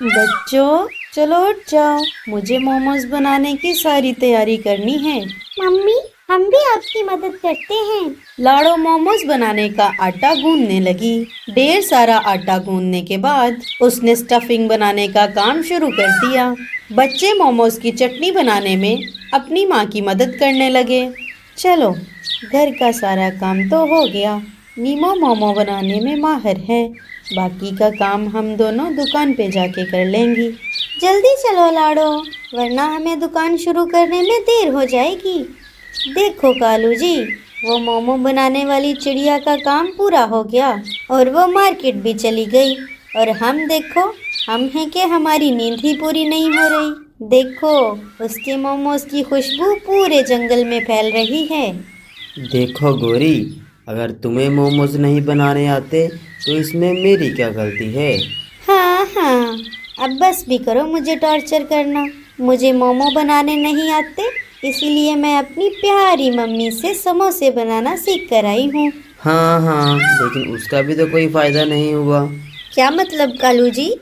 बच्चों चलो उठ जाओ, मुझे मोमोज बनाने की सारी तैयारी करनी है। मम्मी, हम भी आपकी मदद करते हैं। लाड़ो मोमोज बनाने का आटा गूंदने लगी। ढेर सारा आटा गूंदने के बाद उसने स्टफिंग बनाने का काम शुरू कर दिया। बच्चे मोमोज की चटनी बनाने में अपनी माँ की मदद करने लगे। चलो, घर का सारा काम तो हो गया। नीमो मोमो बनाने में माहिर है, बाकी का काम हम दोनों दुकान पे जाके कर लेंगी। जल्दी चलो लाड़ो, वरना हमें दुकान शुरू करने में देर हो जाएगी। देखो कालू जी, वो मोमो बनाने वाली चिड़िया का काम पूरा हो गया और वो मार्केट भी चली गई। और हम देखो, हम हैं कि हमारी नींद ही पूरी नहीं हो रही। देखो, उसके मोमोज की खुशबू पूरे जंगल में फैल रही है। देखो गोरी, अगर तुम्हें मोमोज नहीं बनाने आते तो इसमें मेरी क्या गलती है। हाँ हाँ, अब बस भी करो मुझे टॉर्चर करना। मुझे मोमो बनाने नहीं आते, इसीलिए मैं अपनी प्यारी मम्मी से समोसे बनाना सीख कर आई हूँ। हाँ, लेकिन उसका भी तो कोई फ़ायदा नहीं हुआ। क्या मतलब कालू जी?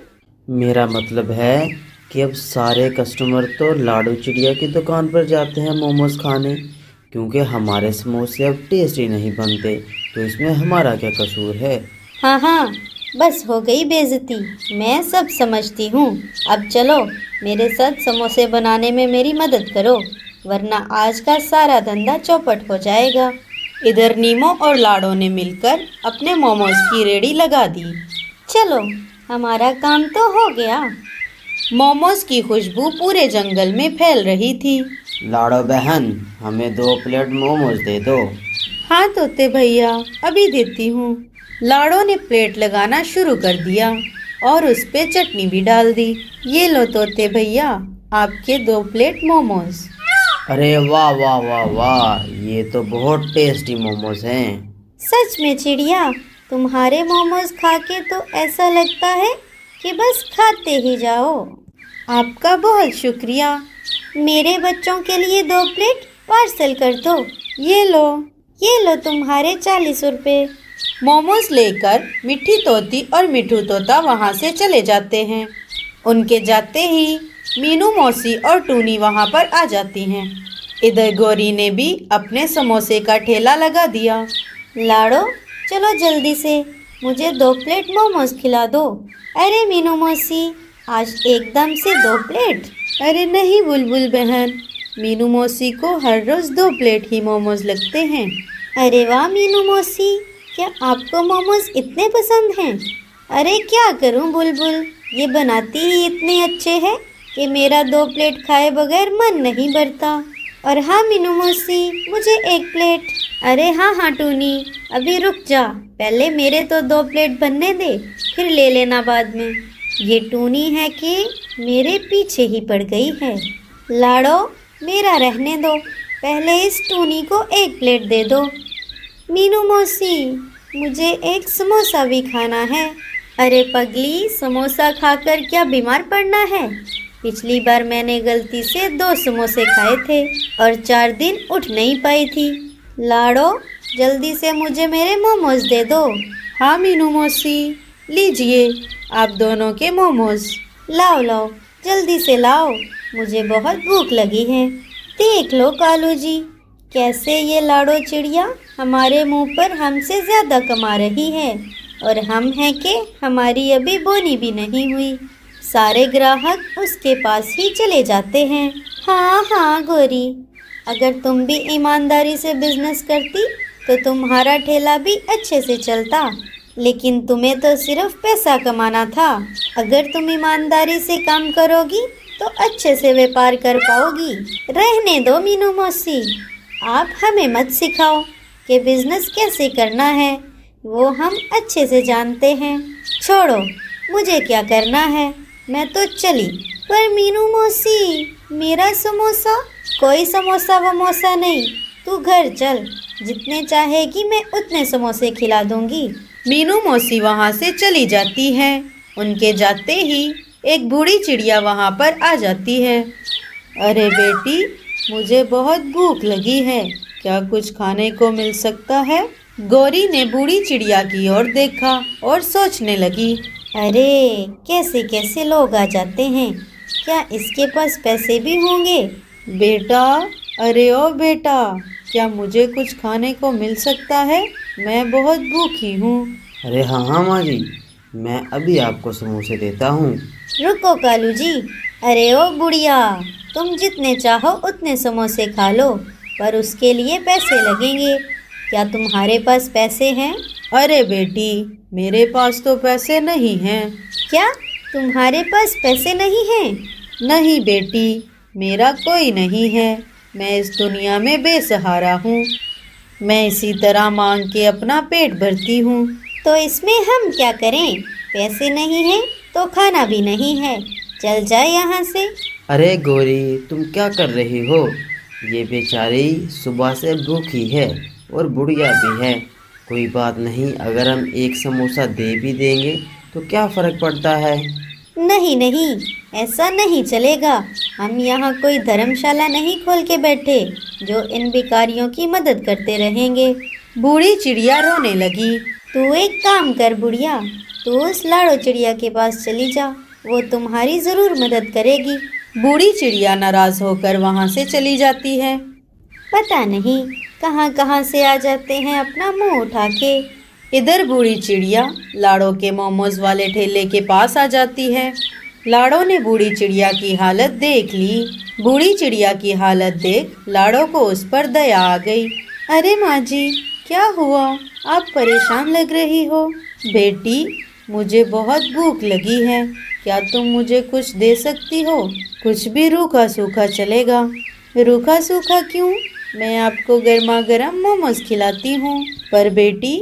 मेरा मतलब है कि अब सारे कस्टमर तो लाडू चिड़िया की दुकान पर जाते हैं मोमोज खाने, क्योंकि हमारे समोसे अब टेस्टी नहीं बनते, तो इसमें हमारा क्या कसूर है। हाँ हाँ, बस हो गई बेइज्जती, मैं सब समझती हूँ। अब चलो, मेरे साथ समोसे बनाने में मेरी मदद करो, वरना आज का सारा धंधा चौपट हो जाएगा। इधर नीमो और लाडो ने मिलकर अपने मोमोज की रेडी लगा दी। चलो, हमारा काम तो हो गया। मोमोज की खुशबू पूरे जंगल में फैल रही थी। लाडो बहन, हमें 2 प्लेट मोमोज दे दो। हाँ तोते भैया, अभी देती हूँ। लाडो ने प्लेट लगाना शुरू कर दिया और उस पे चटनी भी डाल दी। ये लो तोते भैया, आपके 2 प्लेट मोमोज। अरे वाह वाह वाह वाह, ये तो बहुत टेस्टी मोमोज हैं। सच में चिड़िया, तुम्हारे मोमोज खा के तो ऐसा लगता है कि बस खाते ही जाओ। आपका बहुत शुक्रिया। मेरे बच्चों के लिए 2 प्लेट पार्सल कर दो। ये लो तुम्हारे 40 रुपए। मोमोज लेकर मिठी तोती और मिठू तोता वहाँ से चले जाते हैं। उनके जाते ही मीनू मौसी और टूनी वहाँ पर आ जाती हैं। इधर गौरी ने भी अपने समोसे का ठेला लगा दिया। लाडो, चलो जल्दी से, मुझे 2 प्लेट मोमोज खिला दो। अरे मीनू मौसी, आज एकदम से 2 प्लेट? अरे नहीं बुलबुल बहन, मीनू मौसी को हर रोज 2 प्लेट ही मोमोज लगते हैं। अरे वाह मीनू मौसी, क्या आपको मोमोज इतने पसंद हैं? अरे क्या करूं बुलबुल, ये बनाती ही इतने अच्छे हैं कि मेरा 2 प्लेट खाए बगैर मन नहीं भरता। और हाँ मीनू मौसी, मुझे 1 प्लेट। अरे हाँ टूनी, अभी रुक जा, पहले मेरे तो 2 प्लेट बनने दे, फिर ले लेना बाद में। ये टूनी है कि मेरे पीछे ही पड़ गई है। लाडो, मेरा रहने दो, पहले इस टूनी को 1 प्लेट दे दो। मीनू मौसी, मुझे 1 समोसा भी खाना है। अरे पगली, समोसा खाकर क्या बीमार पड़ना है? पिछली बार मैंने गलती से 2 समोसे खाए थे और 4 दिन उठ नहीं पाई थी। लाडो, जल्दी से मुझे मेरे मोमोज दे दो। हाँ मीनू मौसी, लीजिए आप दोनों के मोमोज। लाओ, जल्दी से लाओ, मुझे बहुत भूख लगी है। देख लो कालू जी, कैसे ये लाडो चिड़िया हमारे मुंह पर हमसे ज़्यादा कमा रही है, और हम हैं कि हमारी अभी बोनी भी नहीं हुई। सारे ग्राहक उसके पास ही चले जाते हैं। हाँ गौरी, अगर तुम भी ईमानदारी से बिजनेस करती तो तुम्हारा ठेला भी अच्छे से चलता, लेकिन तुम्हें तो सिर्फ पैसा कमाना था। अगर तुम ईमानदारी से काम करोगी तो अच्छे से व्यापार कर पाओगी। रहने दो मीनू मौसी, आप हमें मत सिखाओ कि बिजनेस कैसे करना है, वो हम अच्छे से जानते हैं। छोड़ो, मुझे क्या करना है, मैं तो चली। पर मीनू मौसी, मेरा समोसा? कोई समोसा वमोसा नहीं, तू घर चल, जितने चाहेगी मैं उतने समोसे खिला दूंगी। मीनू मौसी वहाँ से चली जाती है। उनके जाते ही एक बूढ़ी चिड़िया वहाँ पर आ जाती है। अरे बेटी, मुझे बहुत भूख लगी है, क्या कुछ खाने को मिल सकता है? गौरी ने बूढ़ी चिड़िया की ओर देखा और सोचने लगी, अरे कैसे कैसे लोग आ जाते हैं, क्या इसके पास पैसे भी होंगे? बेटा, अरे ओ बेटा, क्या मुझे कुछ खाने को मिल सकता है? मैं बहुत भूखी हूँ। अरे हाँ हाँ माँ जी, मैं अभी आपको समोसे देता हूँ। रुको कालू जी, अरे ओ बुढ़िया, तुम जितने चाहो उतने समोसे खा लो, पर उसके लिए पैसे लगेंगे। क्या तुम्हारे पास पैसे हैं? अरे बेटी, मेरे पास तो पैसे नहीं हैं। क्या तुम्हारे पास पैसे नहीं हैं? नहीं बेटी, मेरा कोई नहीं है। मैं इस दुनिया में बेसहारा हूँ। मैं इसी तरह मांग के अपना पेट भरती हूँ। तो इसमें हम क्या करें? पैसे नहीं हैं तो खाना भी नहीं है, चल जाए यहाँ से। अरे गोरी, तुम क्या कर रही हो? ये बेचारी सुबह से भूखी है और बुढ़िया भी है। कोई बात नहीं, अगर हम एक समोसा दे भी देंगे तो क्या फ़र्क पड़ता है। नहीं नहीं, ऐसा नहीं चलेगा। हम यहाँ कोई धर्मशाला नहीं खोल के बैठे जो इन भिखारियों की मदद करते रहेंगे। बूढ़ी चिड़िया रोने लगी। तू एक काम कर बुढ़िया, तू उस लाड़ो चिड़िया के पास चली जा, वो तुम्हारी ज़रूर मदद करेगी। बूढ़ी चिड़िया नाराज होकर वहाँ से चली जाती है। पता नहीं कहाँ कहाँ से आ जाते हैं अपना मुंह उठा के। इधर बूढ़ी चिड़िया लाड़ो के मोमोज वाले ठेले के पास आ जाती है। लाड़ो ने बूढ़ी चिड़िया की हालत देख ली। बूढ़ी चिड़िया की हालत देख लाड़ो को उस पर दया आ गई। अरे माँ जी, क्या हुआ? आप परेशान लग रही हो। बेटी, मुझे बहुत भूख लगी है, क्या तुम मुझे कुछ दे सकती हो? कुछ भी रूखा सूखा चलेगा। रूखा सूखा क्यों? मैं आपको गर्मा गर्म मोमोज खिलाती हूँ। पर बेटी,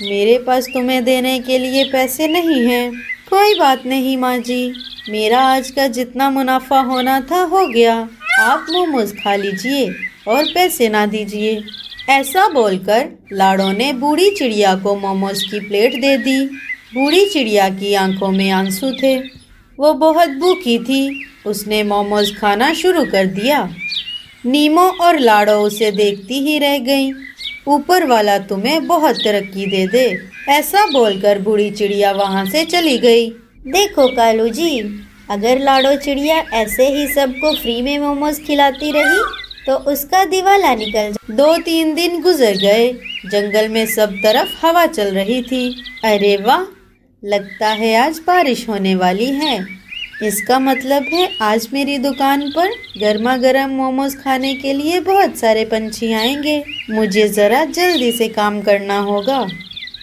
मेरे पास तुम्हें देने के लिए पैसे नहीं हैं। कोई बात नहीं माँ जी, मेरा आज का जितना मुनाफा होना था हो गया। आप मोमोज खा लीजिए और पैसे ना दीजिए। ऐसा बोलकर लाड़ो ने बूढ़ी चिड़िया को मोमोज की प्लेट दे दी। बूढ़ी चिड़िया की आंखों में आंसू थे। वो बहुत भूखी थी। उसने मोमोज खाना शुरू कर दिया। नीमो और लाड़ो उसे देखती ही रह गईं। ऊपर वाला तुम्हें बहुत तरक्की दे दे, ऐसा बोलकर बूढ़ी चिड़िया वहाँ से चली गई। देखो कालू जी, अगर लाड़ो चिड़िया ऐसे ही सबको फ्री में मोमोज खिलाती रही तो उसका दिवाला निकल जाए। 2-3 दिन गुजर गए। जंगल में सब तरफ हवा चल रही थी। अरे वाह, लगता है आज बारिश होने वाली है। इसका मतलब है आज मेरी दुकान पर गर्मा गर्म मोमोज खाने के लिए बहुत सारे पंछी आएंगे। मुझे ज़रा जल्दी से काम करना होगा।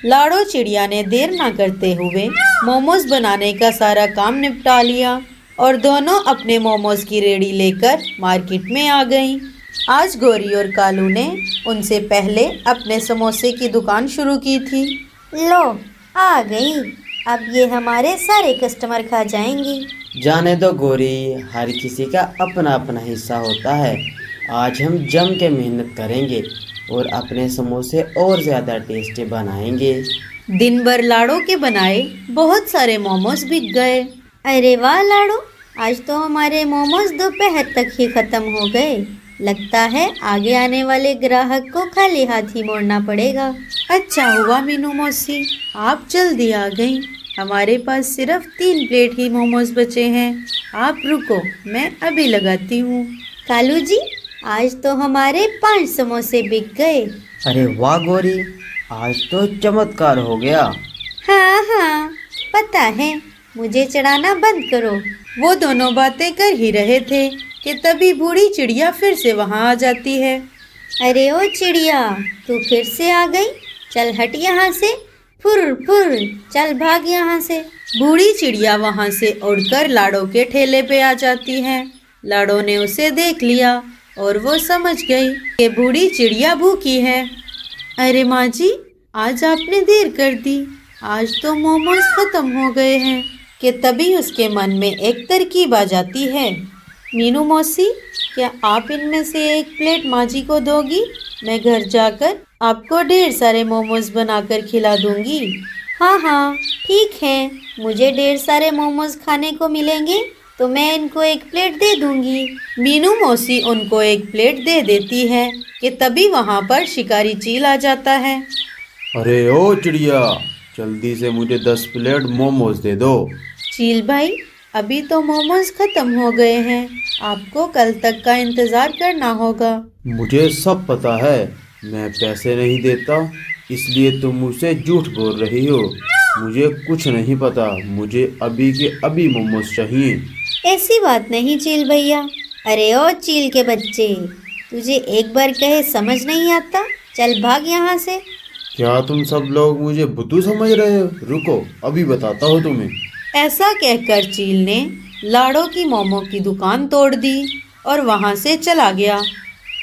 लाड़ो चिड़िया ने देर ना करते हुए मोमोज बनाने का सारा काम निपटा लिया और दोनों अपने मोमोज की रेडी लेकर मार्केट में आ गईं। आज गोरी और कालू ने उनसे पहले अपने समोसे की दुकान शुरू की थी। लो आ गई, अब ये हमारे सारे कस्टमर खा जाएंगी। जाने दो गोरी, हर किसी का अपना अपना हिस्सा होता है। आज हम जम के मेहनत करेंगे और अपने समोसे और ज़्यादा टेस्टी बनाएंगे। दिन भर लाड़ो के बनाए बहुत सारे मोमोज बिक गए। अरे वाह लाड़ो, आज तो हमारे मोमोज दोपहर तक ही खत्म हो गए। लगता है आगे आने वाले ग्राहक को खाली हाथ ही मोड़ना पड़ेगा। अच्छा हुआ मीनू मौसी, आप जल्दी आ गईं। हमारे पास सिर्फ 3 प्लेट ही मोमोज बचे हैं। आप रुको, मैं अभी लगाती हूँ। कालू जी, आज तो हमारे 5 समोसे बिक गए। अरे वाह गोरी, आज तो चमत्कार हो गया। हाँ हाँ, पता है, मुझे चढ़ाना बंद करो। वो दोनों बातें कर ही रहे थे कि तभी बूढ़ी चिड़िया फिर से वहाँ आ जाती है। अरे ओ चिड़िया, तू फिर से आ गई? चल हट यहाँ से, फुर फुर, चल भाग यहाँ से। बूढ़ी चिड़िया वहाँ से उड़कर लाड़ो के ठेले पे आ जाती है। लाड़ो ने उसे देख लिया और वो समझ गई कि बूढ़ी चिड़िया भूखी है। अरे माँ जी, आज आपने देर कर दी, आज तो मोमोज खत्म हो गए हैं। कि तभी उसके मन में एक तरकीब आ जाती है। मीनू मौसी, क्या आप इनमें से 1 प्लेट माँ जी को दोगी? मैं घर जाकर आपको ढेर सारे मोमोज बनाकर खिला दूंगी। हाँ हाँ ठीक है, मुझे ढेर सारे मोमोज खाने को मिलेंगे तो मैं इनको 1 प्लेट दे दूंगी। मीनू मौसी उनको 1 प्लेट दे देती है कि तभी वहाँ पर शिकारी चील आ जाता है। अरे ओ चिड़िया, जल्दी से मुझे 10 प्लेट मोमोज दे दो। चील भाई, अभी तो मोमोज खत्म हो गए हैं, आपको कल तक का इंतजार करना होगा। मुझे सब पता है, मैं पैसे नहीं देता, इसलिए तुम मुझसे झूठ बोल रही हो। मुझे कुछ नहीं पता, मुझे अभी के अभी मोमोज चाहिए। ऐसी बात नहीं चील भैया। अरे ओ चील के बच्चे, तुझे एक बार कहे समझ नहीं आता? चल भाग यहाँ से। क्या तुम सब लोग मुझे बुद्धू समझ रहे हो? रुको, अभी बताता हूँ तुम्हें। ऐसा कहकर चील ने लाड़ो की मोमो की दुकान तोड़ दी और वहां से चला गया।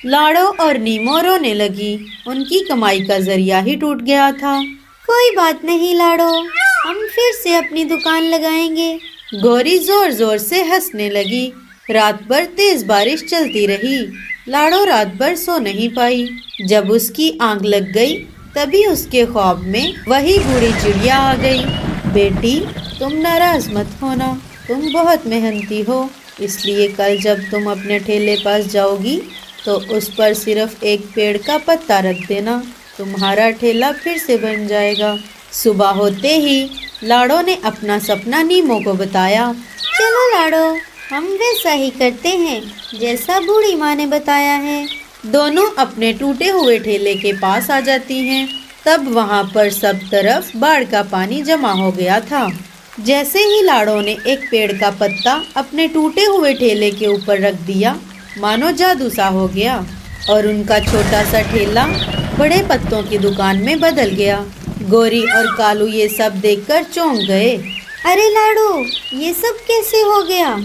लाड़ो और नीमो रोने लगी, उनकी कमाई का जरिया ही टूट गया था। कोई बात नहीं लाड़ो, हम फिर से अपनी दुकान लगाएंगे। गौरी जोर जोर से हंसने लगी। रात भर तेज बारिश चलती रही। लाड़ो रात भर सो नहीं पाई। जब उसकी आंख लग गई, तभी उसके ख्वाब में वही बूढ़ी चिड़िया आ गई। बेटी, तुम नाराज मत होना, तुम बहुत मेहनती हो, इसलिए कल जब तुम अपने ठेले पास जाओगी तो उस पर सिर्फ एक पेड़ का पत्ता रख देना, तुम्हारा ठेला फिर से बन जाएगा। सुबह होते ही लाड़ो ने अपना सपना नीमो को बताया। चलो लाड़ो, हम वैसा ही करते हैं जैसा बूढ़ी माँ ने बताया है। दोनों अपने टूटे हुए ठेले के पास आ जाती हैं। तब वहाँ पर सब तरफ बाढ़ का पानी जमा हो गया था। जैसे ही लाड़ो ने एक पेड़ का पत्ता अपने टूटे हुए ठेले के ऊपर रख दिया, मानो जादू सा हो गया और उनका छोटा सा ठेला बड़े पत्तों की दुकान में बदल गया। गौरी और कालू ये सब देखकर चौंक गए। अरे लाड़ो, ये सब कैसे हो गया?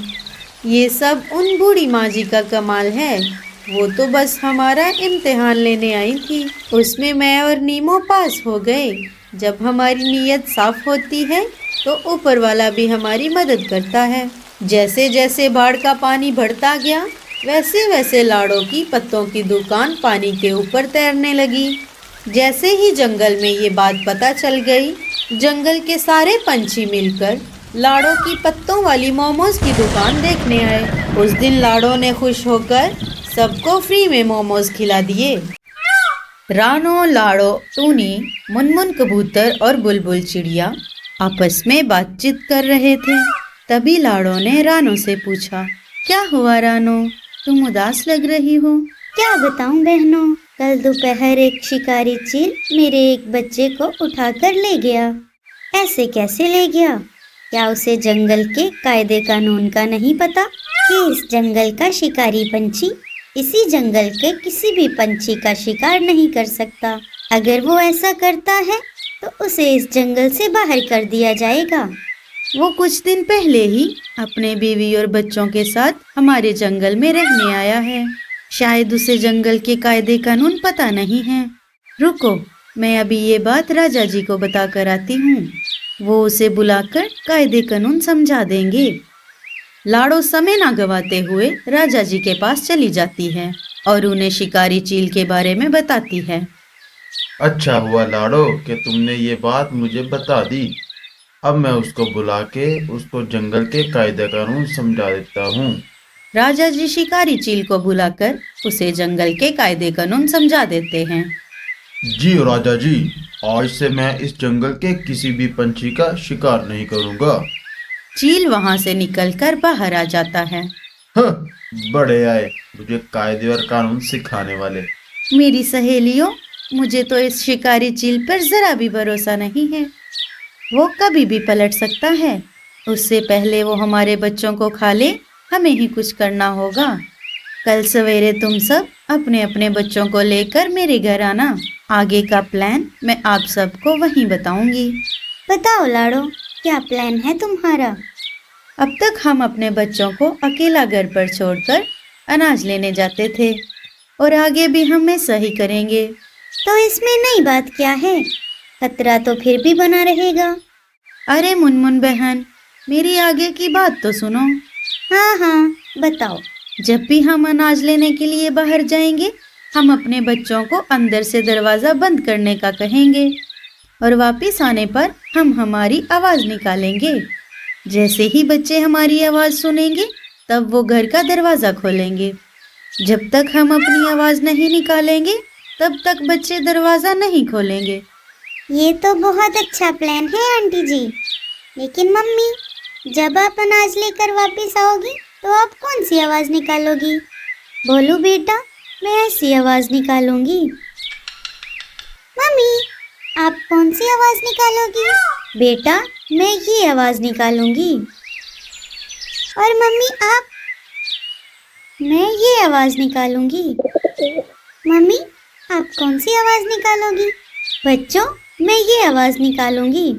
ये सब उन बूढ़ी माँ जी का कमाल है। वो तो बस हमारा इम्तिहान लेने आई थी, उसमें मैं और नीमो पास हो गए। जब हमारी नीयत साफ होती है तो ऊपर वाला भी हमारी मदद करता है। जैसे जैसे बाढ़ का पानी बढ़ता गया, वैसे वैसे लाड़ो की पत्तों की दुकान पानी के ऊपर तैरने लगी। जैसे ही जंगल में ये बात पता चल गई, जंगल के सारे पंछी मिलकर लाड़ो की पत्तों वाली मोमोज की दुकान देखने आए। उस दिन लाड़ो ने खुश होकर सबको फ्री में मोमोज खिला दिए। रानो, लाड़ो, टूनी, मुनमुन कबूतर और बुलबुल चिड़िया आपस में बातचीत कर रहे थे। तभी लाड़ो ने रानो से पूछा, क्या हुआ रानो, तुम उदास लग रही हो? क्या बताऊं बहनों, कल दोपहर एक शिकारी चील मेरे एक बच्चे को उठाकर ले गया। ऐसे कैसे ले गया? क्या उसे जंगल के कायदे कानून का नहीं पता कि इस जंगल का शिकारी पंछी इसी जंगल के किसी भी पंछी का शिकार नहीं कर सकता। अगर वो ऐसा करता है तो उसे इस जंगल से बाहर कर दिया जाएगा। वो कुछ दिन पहले ही अपने बीवी और बच्चों के साथ हमारे जंगल में रहने आया है। शायद उसे जंगल के कायदे कानून पता नहीं है। रुको, मैं अभी ये बात राजा जी को बता कर आती हूँ। वो उसे बुलाकर कायदे कानून समझा देंगे। लाड़ो समय ना गवाते हुए राजा जी के पास चली जाती है और उन्हें शिकारी चील के बारे में बताती है। अच्छा हुआ लाड़ो कि तुमने ये बात मुझे बता दी। अब मैं उसको बुला के उसको जंगल के कायदे कानून समझा देता हूँ। राजा जी शिकारी चील को बुलाकर उसे जंगल के कायदे कानून समझा देते हैं। जी राजा जी, आज से मैं इस जंगल के किसी भी पंछी का शिकार नहीं करूँगा। चील वहाँ से निकलकर बाहर आ जाता है। बड़े आए मुझे कायदे और कानून सिखाने वाले। मेरी सहेलियों, मुझे तो इस शिकारी चील पर जरा भी भरोसा नहीं है। वो कभी भी पलट सकता है। उससे पहले वो हमारे बच्चों को खा ले, हमें ही कुछ करना होगा। कल सवेरे तुम सब अपने अपने बच्चों को लेकर मेरे घर आना। आगे का प्लान मैं आप सबको वहीं बताऊंगी। बताओ लाड़ो, क्या प्लान है तुम्हारा? अब तक हम अपने बच्चों को अकेला घर पर छोड़कर अनाज लेने जाते थे और आगे भी हम ऐसा ही करेंगे। तो इसमें नई बात क्या है? खतरा तो फिर भी बना रहेगा। अरे मुनमुन बहन, मेरी आगे की बात तो सुनो। हाँ हाँ, बताओ। जब भी हम अनाज लेने के लिए बाहर जाएंगे, हम अपने बच्चों को अंदर से दरवाज़ा बंद करने का कहेंगे और वापस आने पर हम हमारी आवाज़ निकालेंगे। जैसे ही बच्चे हमारी आवाज़ सुनेंगे, तब वो घर का दरवाज़ा खोलेंगे। जब तक हम अपनी आवाज़ नहीं निकालेंगे, तब तक बच्चे दरवाज़ा नहीं खोलेंगे। ये तो बहुत अच्छा प्लान है आंटी जी। लेकिन मम्मी, जब आप अनाज लेकर वापस आओगी तो आप कौन सी आवाज निकालोगी? बोलो बेटा, मैं ऐसी आवाज निकालूंगी। मम्मी, आप कौन सी आवाज निकालोगी? बेटा, मैं ये आवाज निकालूंगी। और मम्मी आप? मैं ये आवाज निकालूंगी। मम्मी, आप कौन सी आवाज निकालोगी? बच्चों, मैं ये आवाज निकालूंगी।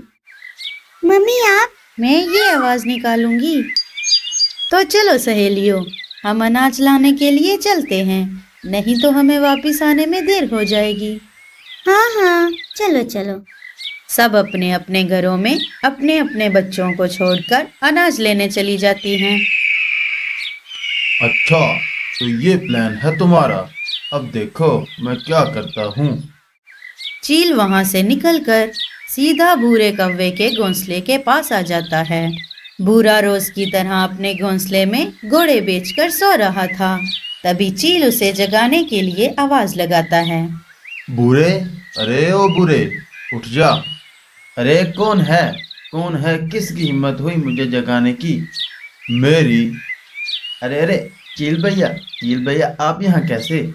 मम्मी आप? मैं ये आवाज निकालूंगी। तो चलो सहेलियों, हम अनाज लाने के लिए चलते हैं, नहीं तो हमें वापस आने में देर हो जाएगी। हाँ हाँ, चलो चलो। सब अपने अपने घरों में अपने अपने बच्चों को छोड़कर अनाज लेने चली जाती हैं। अच्छा, तो ये प्लान है तुम्हारा। अब देखो मैं क्या करता हूँ। चील वहां से निकलकर सीधा भूरे कौवे के घोंसले के पास आ जाता है। भूरा रोज की तरह अपने घोंसले में घोड़े बेचकर सो रहा था। तभी चील उसे जगाने के लिए आवाज लगाता है। बूढ़े, अरे ओ बूढ़े, उठ जा। अरे कौन है? कौन है? किसकी हिम्मत हुई मुझे जगाने की? मेरी। अरे अरे, चील भैया आप यहाँ कैसे?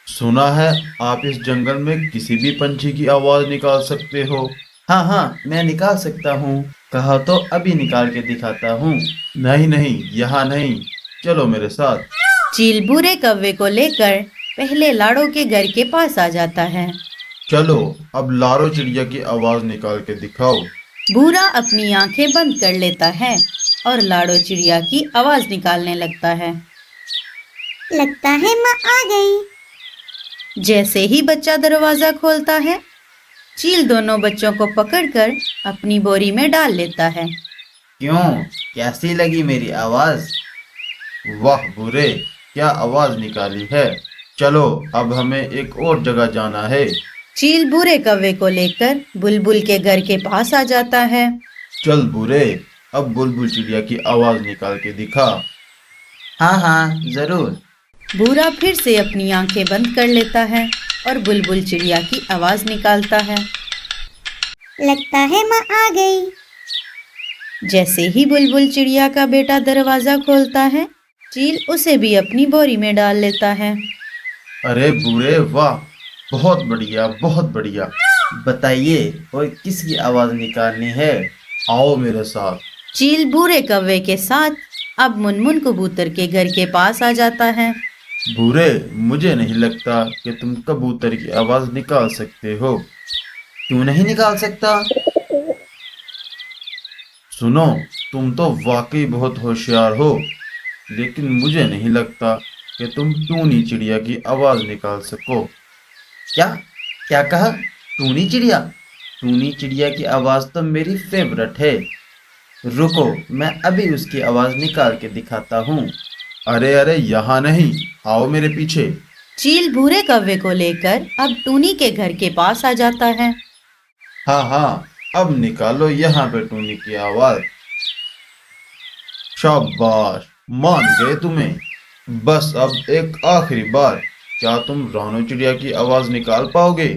सुना है आप इस जंगल में किसी भी पंछी की आवाज निकाल सकते हो। हाँ हाँ, मैं निकाल सकता हूँ। कहा तो अभी निकाल के दिखाता हूँ। नहीं नहीं, यहाँ नहीं, चलो मेरे साथ। चील भूरे कौवे को लेकर पहले लाड़ो के घर के पास आ जाता है। चलो अब लारो चिड़िया की आवाज निकाल के दिखाओ। भूरा अपनी आंखें बंद कर लेता है और लाड़ो चिड़िया की आवाज निकालने लगता है। लगता है माँ आ गई। जैसे ही बच्चा दरवाजा खोलता है, चील दोनों बच्चों को पकड़कर अपनी बोरी में डाल लेता है। क्यों, कैसी लगी मेरी आवाज? वाह बुरे, क्या आवाज निकाली है। चलो अब हमें एक और जगह जाना है। चील भूरे कौवे को लेकर बुलबुल के घर के पास आ जाता है। चल बुरे, अब बुलबुल चिड़िया की आवाज निकाल के दिखा। हाँ हाँ जरूर। भूरा फिर से अपनी आंखें बंद कर लेता है और बुलबुल चिड़िया की आवाज निकालता है। लगता है माँ आ गई। जैसे ही बुलबुल चिड़िया का बेटा दरवाजा खोलता है, चील उसे भी अपनी बोरी में डाल लेता है। अरे बुरे वाह, बहुत बढ़िया बहुत बढ़िया। बताइए और किसकी आवाज निकालनी है? आओ मेरे साथ। चील भूरे कौवे के साथ अब मुनमुन कबूतर के घर के पास आ जाता है। बुरे, मुझे नहीं लगता कि तुम कबूतर की आवाज निकाल सकते हो। क्यों नहीं निकाल सकता? सुनो, तुम तो वाकई बहुत होशियार हो, लेकिन मुझे नहीं लगता कि तुम टूनी चिड़िया की आवाज निकाल सको। क्या क्या कहा? टूनी चिड़िया? टूनी चिड़िया की आवाज तो मेरी फेवरेट है। रुको, मैं अभी उसकी आवाज निकाल के दिखाता हूँ। अरे अरे, यहाँ नहीं, आओ मेरे पीछे। चील भूरे कौवे को लेकर अब टूनी के घर के पास आ जाता है। हाँ हाँ, अब निकालो यहाँ पे टूनी की आवाज। शाबाश, मान गए तुम्हें। बस अब एक आखिरी बार, क्या तुम रानो चिड़िया की आवाज निकाल पाओगे?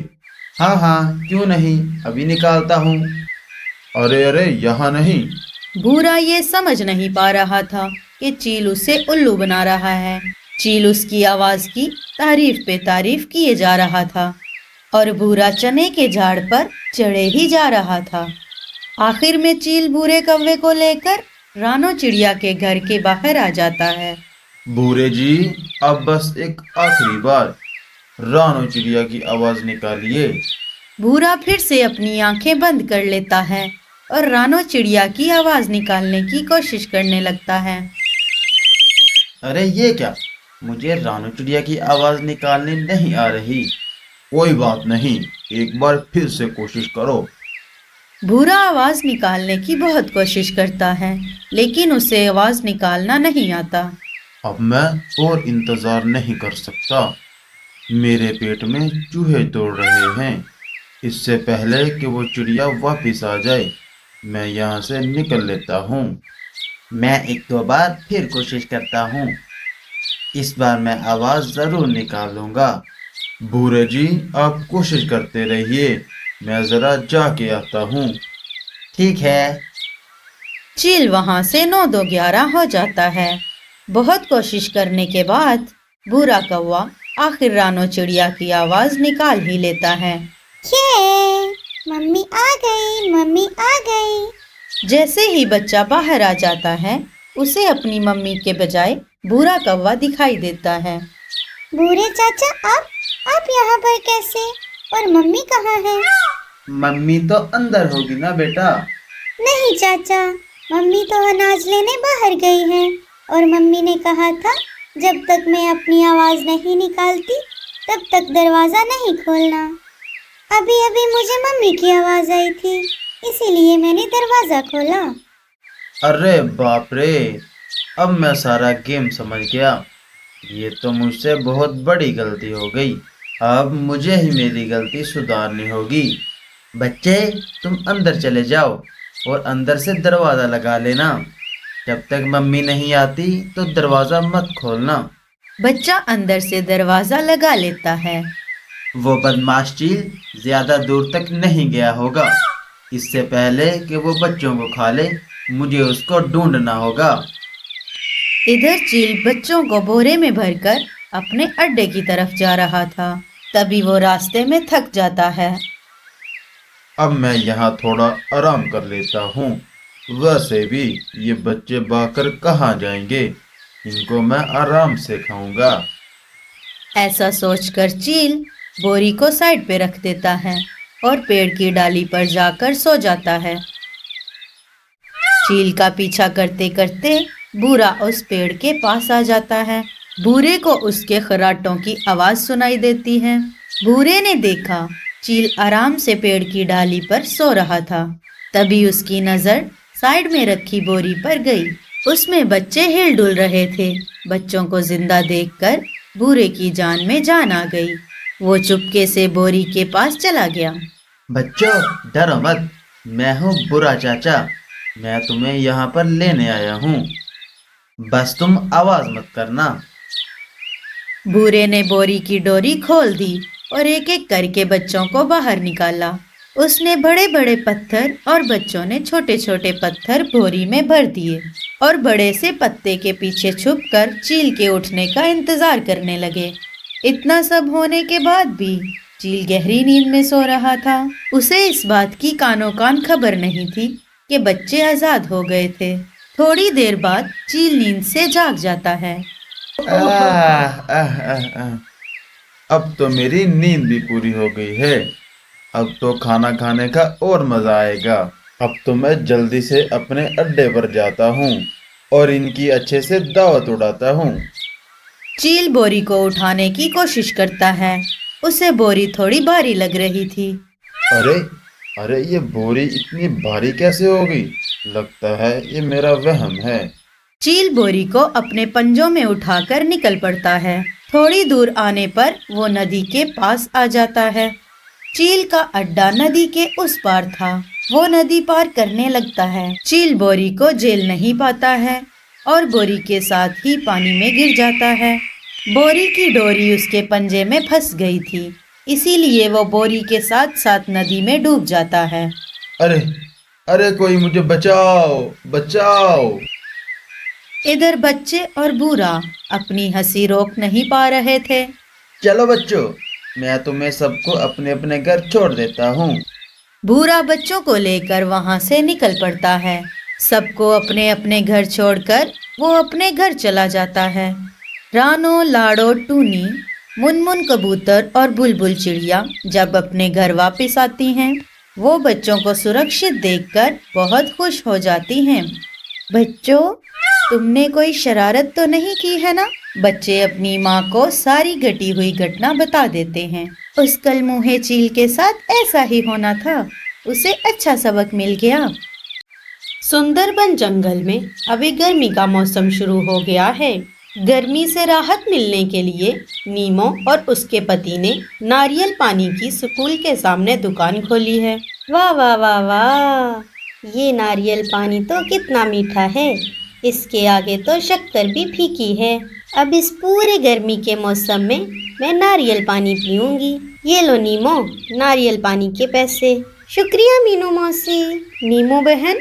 हाँ हाँ, क्यों नहीं, अभी निकालता हूँ। अरे अरे, यहाँ नहीं। भूरा ये समझ नहीं पा रहा था कि चील उसे उल्लू बना रहा है। चील उसकी आवाज की तारीफ पे तारीफ किए जा रहा था और भूरा चने के झाड़ पर चढ़े ही जा रहा था। आखिर में चील भूरे कौवे को लेकर रानो चिड़िया के घर के बाहर आ जाता है। भूरे जी, अब बस एक आखिरी बार रानो चिड़िया की आवाज निकालिए। भूरा फिर से अपनी आंखें बंद कर लेता है और रानो चिड़िया की आवाज निकालने की कोशिश करने लगता है। अरे ये क्या, मुझे रानो चिड़िया की आवाज निकालनी नहीं आ रही। कोई बात नहीं, एक बार फिर से कोशिश करो। भूरा आवाज निकालने की बहुत कोशिश करता है, लेकिन उसे आवाज निकालना नहीं आता। अब मैं और इंतजार नहीं कर सकता। मेरे पेट में चूहे दौड़ रहे हैं। इससे पहले कि वो चिड़िया वापस आ जाए, मैं यहाँ से निकल लेता हूँ। मैं एक दो बार फिर कोशिश करता हूँ। इस बार मैं आवाज जरूर निकालूंगा। भूरे जी, आप कोशिश करते रहिए। मैं जरा जाके आता हूँ। ठीक है। चील वहां से 9-2-11 हो जाता है। बहुत कोशिश करने के बाद भूरा कौवा आखिर रानो चिड़िया की आवाज निकाल ही लेता है। ये मम्मी आ गई, मम्मी आ गई। जैसे ही बच्चा बाहर आ जाता है उसे अपनी मम्मी के बजाय भूरा कौवा दिखाई देता है। बूढ़े चाचा, आप यहाँ पर कैसे? और मम्मी कहाँ है? मम्मी तो अंदर होगी ना बेटा। नहीं चाचा, मम्मी तो अनाज लेने बाहर गई है और मम्मी ने कहा था जब तक मैं अपनी आवाज नहीं निकालती तब तक दरवाजा नहीं खोलना। अभी अभी मुझे मम्मी की आवाज आई थी, इसीलिए मैंने दरवाजा खोला। अरे बाप रे, अब मैं सारा गेम समझ गया। ये तो मुझसे बहुत बड़ी गलती हो गई। अब मुझे ही मेरी गलती सुधारनी होगी। बच्चे, तुम अंदर चले जाओ और अंदर से दरवाज़ा लगा लेना। जब तक मम्मी नहीं आती तो दरवाज़ा मत खोलना। बच्चा अंदर से दरवाजा लगा लेता है। वो बदमाश चील ज्यादा दूर तक नहीं गया होगा। इससे पहले कि वो बच्चों को खा ले, मुझे उसको ढूंढना होगा। इधर चील बच्चों को बोरे में भरकर अपने अड्डे की तरफ जा रहा था। तभी वो रास्ते में थक जाता है। अब मैं यहाँ थोड़ा आराम कर लेता हूँ। वैसे भी ये बच्चे भागकर कहाँ जाएंगे, इनको मैं आराम से खाऊंगा। ऐसा सोचकर चील बोरी को साइड पे रख देता है और पेड़ की डाली पर जाकर सो जाता है। चील का पीछा करते करते बूरा उस पेड़ के पास आ जाता है। बूरे को उसके खर्राटों की आवाज सुनाई देती है। बूरे ने देखा चील आराम से पेड़ की डाली पर सो रहा था। तभी उसकी नजर साइड में रखी बोरी पर गई। उसमें बच्चे हिल डुल रहे थे। बच्चों को जिंदा देखकर बूरे की जान में जान आ गई। वो चुपके से बोरी के पास चला गया। बच्चों, डरो मत, मैं हूँ बुरा चाचा। मैं तुम्हें यहाँ पर लेने आया हूँ, बस तुम आवाज मत करना। बूरे ने बोरी की डोरी खोल दी और एक एक करके बच्चों को बाहर निकाला। उसने बड़े बड़े पत्थर और बच्चों ने छोटे छोटे पत्थर बोरी में भर दिए और बड़े से पत्ते के पीछे छुपकर चील के उठने का इंतजार करने लगे। इतना सब होने के बाद भी चील गहरी नींद में सो रहा था। उसे इस बात की कानो कान खबर नहीं थी कि बच्चे आजाद हो गए थे। थोड़ी देर बाद चील नींद से जाग जाता है। आह, आह, आह, आह। अब तो मेरी नींद भी पूरी हो गई है। अब तो खाना खाने का और मजा आएगा। अब तो मैं जल्दी से अपने अड्डे पर जाता हूँ और इनकी अच्छे से दावत उड़ाता हूँ। चील बोरी को उठाने की कोशिश करता है। उसे बोरी थोड़ी भारी लग रही थी। अरे अरे, ये बोरी इतनी भारी कैसे हो गई? लगता है ये मेरा वहम है। चील बोरी को अपने पंजों में उठाकर निकल पड़ता है। थोड़ी दूर आने पर वो नदी के पास आ जाता है। चील का अड्डा नदी के उस पार था। वो नदी पार करने लगता है। चील बोरी को झेल नहीं पाता है और बोरी के साथ ही पानी में गिर जाता है। बोरी की डोरी उसके पंजे में फंस गई थी, इसीलिए वो बोरी के साथ साथ नदी में डूब जाता है। अरे अरे, कोई मुझे बचाओ बचाओ। इधर बच्चे और बूरा अपनी हंसी रोक नहीं पा रहे थे। चलो बच्चों, मैं तुम्हें सबको अपने अपने घर छोड़ देता हूँ। बूरा बच्चों को लेकर वहां से निकल पड़ता है। सबको अपने अपने घर छोड़कर वो अपने घर चला जाता है। रानो, लाड़ो, टूनी, मुनमुन कबूतर और बुलबुल चिड़िया जब अपने घर वापस आती हैं, वो बच्चों को सुरक्षित देखकर बहुत खुश हो जाती हैं। बच्चों, तुमने कोई शरारत तो नहीं की है ना? बच्चे अपनी माँ को सारी घटी हुई घटना बता देते हैं। उस कलमुहे चील के साथ ऐसा ही होना था। उसे अच्छा सबक मिल गया। सुंदरबन जंगल में अभी गर्मी का मौसम शुरू हो गया है। गर्मी से राहत मिलने के लिए नीमो और उसके पति ने नारियल पानी की स्कूल के सामने दुकान खोली है। वाह वाह वाह वाह, ये नारियल पानी तो कितना मीठा है। इसके आगे तो शक्कर भी फीकी है। अब इस पूरे गर्मी के मौसम में मैं नारियल पानी पीऊंगी। ये लो नीमो, नारियल पानी के पैसे। शुक्रिया मीनू मौसी। नीमो बहन,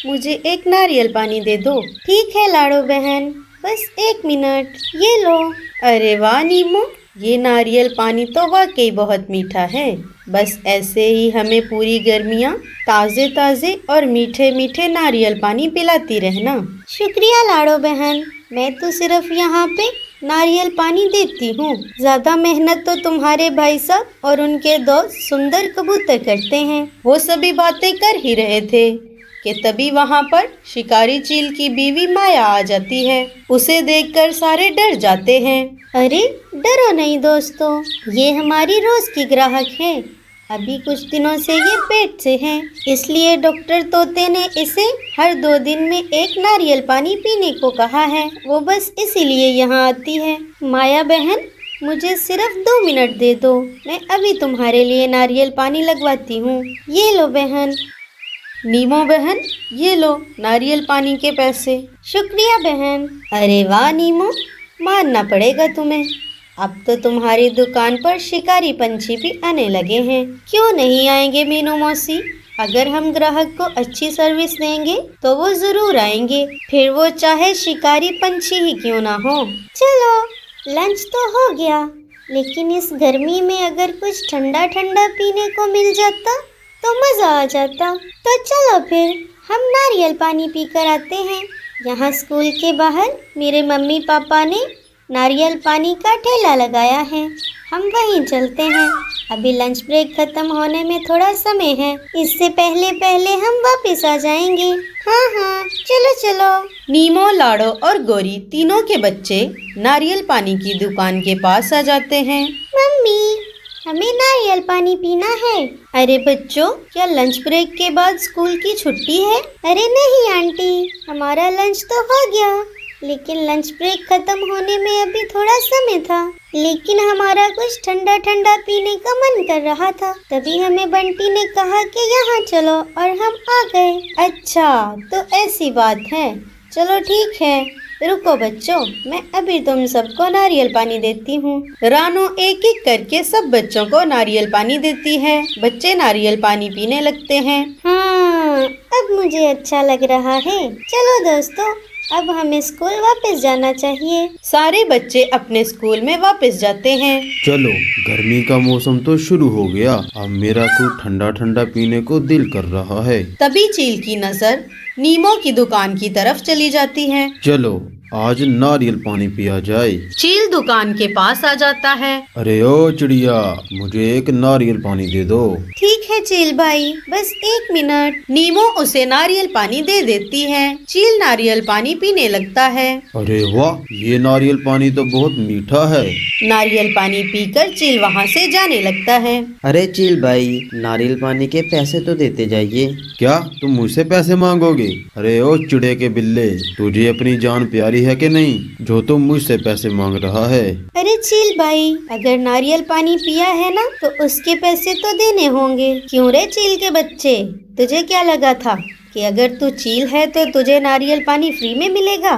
मुझे एक नारियल पानी दे दो। ठीक है लाडो बहन, बस 1 मिनट। ये लो। अरे वाह नीमो, ये नारियल पानी तो वाकई बहुत मीठा है। बस ऐसे ही हमें पूरी गर्मियाँ ताज़े ताज़े और मीठे मीठे नारियल पानी पिलाती रहना। शुक्रिया लाडो बहन, मैं तो सिर्फ यहाँ पे नारियल पानी देती हूँ। ज्यादा मेहनत तो तुम्हारे भाई साहब और उनके दोस्त सुंदर कबूतर करते हैं। वो सभी बातें कर ही रहे थे कि तभी वहाँ पर शिकारी चील की बीवी माया आ जाती है। उसे देखकर सारे डर जाते हैं। अरे डरो नहीं दोस्तों, ये हमारी रोज की ग्राहक है। अभी कुछ दिनों से ये पेट से हैं, इसलिए डॉक्टर तोते ने इसे हर 2 दिन में 1 नारियल पानी पीने को कहा है। वो बस इसीलिए यहाँ आती है। माया बहन, मुझे सिर्फ 2 मिनट दे दो, मैं अभी तुम्हारे लिए नारियल पानी लगवाती हूँ। ये लो बहन। नीमो बहन, ये लो नारियल पानी के पैसे। शुक्रिया बहन। अरे वाह नीमो, मानना पड़ेगा तुम्हें, अब तो तुम्हारी दुकान पर शिकारी पंछी भी आने लगे हैं। क्यों नहीं आएंगे मीनू मौसी? अगर हम ग्राहक को अच्छी सर्विस देंगे तो वो जरूर आएंगे, फिर वो चाहे शिकारी पंछी ही क्यों ना हो। चलो लंच तो हो गया, लेकिन इस गर्मी में अगर कुछ ठंडा ठंडा पीने को मिल जाता तो मजा आ जाता। तो चलो फिर हम नारियल पानी पीकर आते हैं। यहाँ स्कूल के बाहर मेरे मम्मी पापा ने नारियल पानी का ठेला लगाया है, हम वहीं चलते हैं। अभी लंच ब्रेक खत्म होने में थोड़ा समय है, इससे पहले पहले हम वापस आ जाएंगे। हाँ, चलो चलो। नीमो, लाडो और गोरी तीनों के बच्चे नारियल पानी की दुकान के पास आ जाते हैं। मम्मी, हमें नारियल पानी पीना है। अरे बच्चों, क्या लंच ब्रेक के बाद स्कूल की छुट्टी है? अरे नहीं आंटी, हमारा लंच तो हो गया, लेकिन लंच ब्रेक खत्म होने में अभी थोड़ा समय था, लेकिन हमारा कुछ ठंडा ठंडा पीने का मन कर रहा था। तभी हमें बंटी ने कहा कि यहाँ चलो और हम आ गए। अच्छा, तो ऐसी बात है। चलो ठीक है, रुको बच्चों, मैं अभी तुम सबको नारियल पानी देती हूँ। रानो एक एक करके सब बच्चों को नारियल पानी देती है। बच्चे नारियल पानी पीने लगते हैं। हाँ, अब मुझे अच्छा लग रहा है। चलो दोस्तों, अब हमें स्कूल वापस जाना चाहिए। सारे बच्चे अपने स्कूल में वापस जाते हैं। चलो, गर्मी का मौसम तो शुरू हो गया, अब मेरा कुछ ठंडा ठंडा पीने को दिल कर रहा है। तभी चील की नजर नीमो की दुकान की तरफ चली जाती है। चलो आज नारियल पानी पिया जाए। चील दुकान के पास आ जाता है। अरे ओ चिड़िया, मुझे एक नारियल पानी दे दो। ठीक है चील भाई, बस 1 मिनट। नीमो उसे नारियल पानी दे देती है। चील नारियल पानी पीने लगता है। अरे वाह, ये नारियल पानी तो बहुत मीठा है। नारियल पानी पीकर चील वहाँ से जाने लगता है। अरे चील भाई, नारियल पानी के पैसे तो देते जाइए। क्या तुम मुझसे पैसे मांगोगे? अरे ओ चिड़े के बिल्ले, तुझे अपनी जान प्यारी है कि नहीं, जो तुम मुझसे पैसे मांग रहा है? अरे चील भाई, अगर नारियल पानी पिया है ना तो उसके पैसे तो देने होंगे। क्यों रे चील के बच्चे, तुझे क्या लगा था कि अगर तू चील है तो तुझे नारियल पानी फ्री में मिलेगा?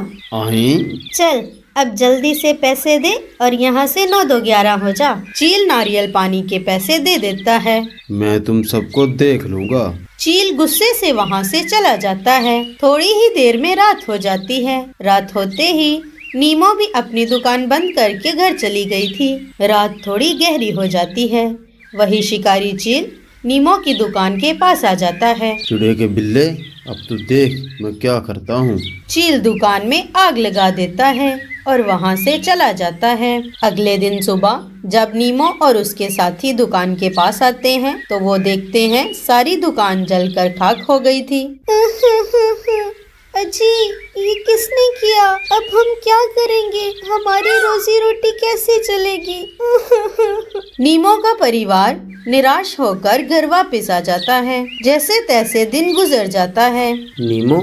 चल अब जल्दी से पैसे दे और यहाँ से 9 2 11 हो जा। चील नारियल पानी के पैसे दे देता है। मैं तुम सबको देख लूँगा। चील गुस्से से वहाँ से चला जाता है। थोड़ी ही देर में रात हो जाती है। रात होते ही नीमो भी अपनी दुकान बंद करके घर चली गई थी। रात थोड़ी गहरी हो जाती है। वही शिकारी चील नीमो की दुकान के पास आ जाता है। चिड़े के बिल्ले, अब तू देख मैं क्या करता हूँ। चील दुकान में आग लगा देता है और वहाँ से चला जाता है। अगले दिन सुबह जब नीमो और उसके साथी दुकान के पास आते हैं तो वो देखते हैं सारी दुकान जलकर खाक हो गई थी। अजी, ये किसने किया? अब हम क्या करेंगे? हमारी रोजी रोटी कैसे चलेगी? नीमो का परिवार निराश होकर घर वापस आ जाता है। जैसे तैसे दिन गुजर जाता है। नीमो,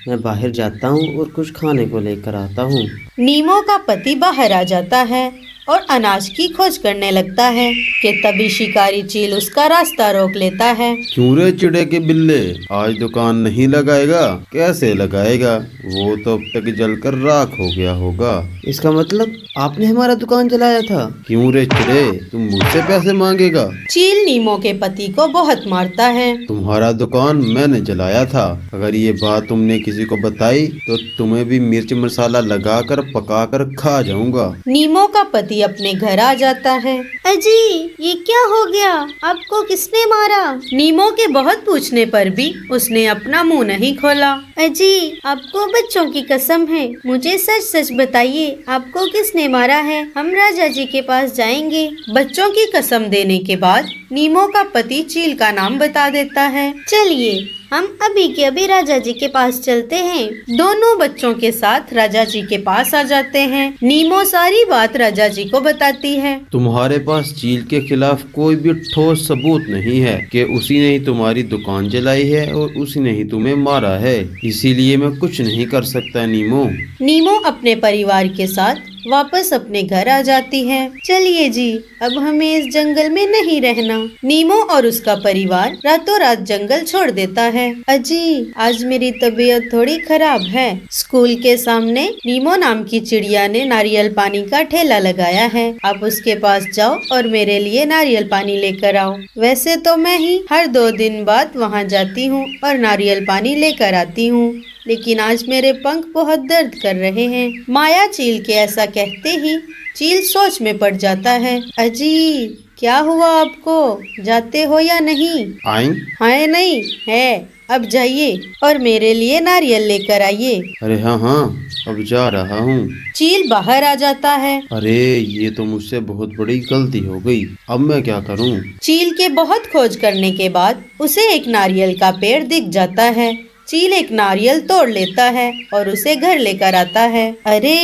मैं बाहर जाता हूँ और कुछ खाने को लेकर आता हूँ। नीमो का पति बाहर आ जाता है और अनाज की खोज करने लगता है कि तभी शिकारी चील उसका रास्ता रोक लेता है। क्यों रे चिड़े के बिल्ले, आज दुकान नहीं लगाएगा? कैसे लगाएगा? वो तो अब तक जलकर राख हो गया होगा। इसका मतलब आपने हमारा दुकान जलाया था? क्यों रे चिड़े, तुम मुझसे पैसे मांगेगा? चील नीमो के पति को बहुत मारता है। तुम्हारा दुकान मैंने जलाया था। अगर ये बात तुमने किसी को बताई तो तुम्हें भी मिर्च मसाला लगाकर पकाकर खा जाऊंगा। नीमो का पति अपने घर आ जाता है। अजी ये क्या हो गया? आपको किसने मारा? नीमो के बहुत पूछने पर भी उसने अपना मुंह नहीं खोला। अजी आपको बच्चों की कसम है, मुझे सच सच बताइए, आपको किसने मारा है? हम राजा जी के पास जाएंगे। बच्चों की कसम देने के बाद नीमो का पति चील का नाम बता देता है। चलिए हम अभी के अभी राजा जी के पास चलते हैं। दोनों बच्चों के साथ राजा जी के पास आ जाते हैं। नीमो सारी बात राजा जी को बताती है। तुम्हारे पास चील के खिलाफ कोई भी ठोस सबूत नहीं है कि उसी ने ही तुम्हारी दुकान जलाई है और उसी ने ही तुम्हें मारा है, इसीलिए मैं कुछ नहीं कर सकता नीमो। नीमो अपने परिवार के साथ वापस अपने घर आ जाती है। चलिए जी, अब हमें इस जंगल में नहीं रहना। नीमो और उसका परिवार रातों रात जंगल छोड़ देता है। अजी आज मेरी तबीयत थोड़ी खराब है। स्कूल के सामने नीमो नाम की चिड़िया ने नारियल पानी का ठेला लगाया है। आप उसके पास जाओ और मेरे लिए नारियल पानी लेकर आओ। वैसे तो मैं ही हर 2 दिन बाद वहाँ जाती हूँ और नारियल पानी लेकर आती हूँ, लेकिन आज मेरे पंख बहुत दर्द कर रहे हैं। माया चील के ऐसा कहते ही चील सोच में पड़ जाता है। अजी क्या हुआ आपको? जाते हो या नहीं? आई? हाँ नहीं है, अब जाइए और मेरे लिए नारियल लेकर आइए। अरे हाँ हाँ, अब जा रहा हूँ। चील बाहर आ जाता है। अरे ये तो मुझसे बहुत बड़ी गलती हो गई, अब मैं क्या करूँ? चील के बहुत खोज करने के बाद उसे एक नारियल का पेड़ दिख जाता है। चील एक नारियल तोड़ लेता है और उसे घर लेकर आता है। अरे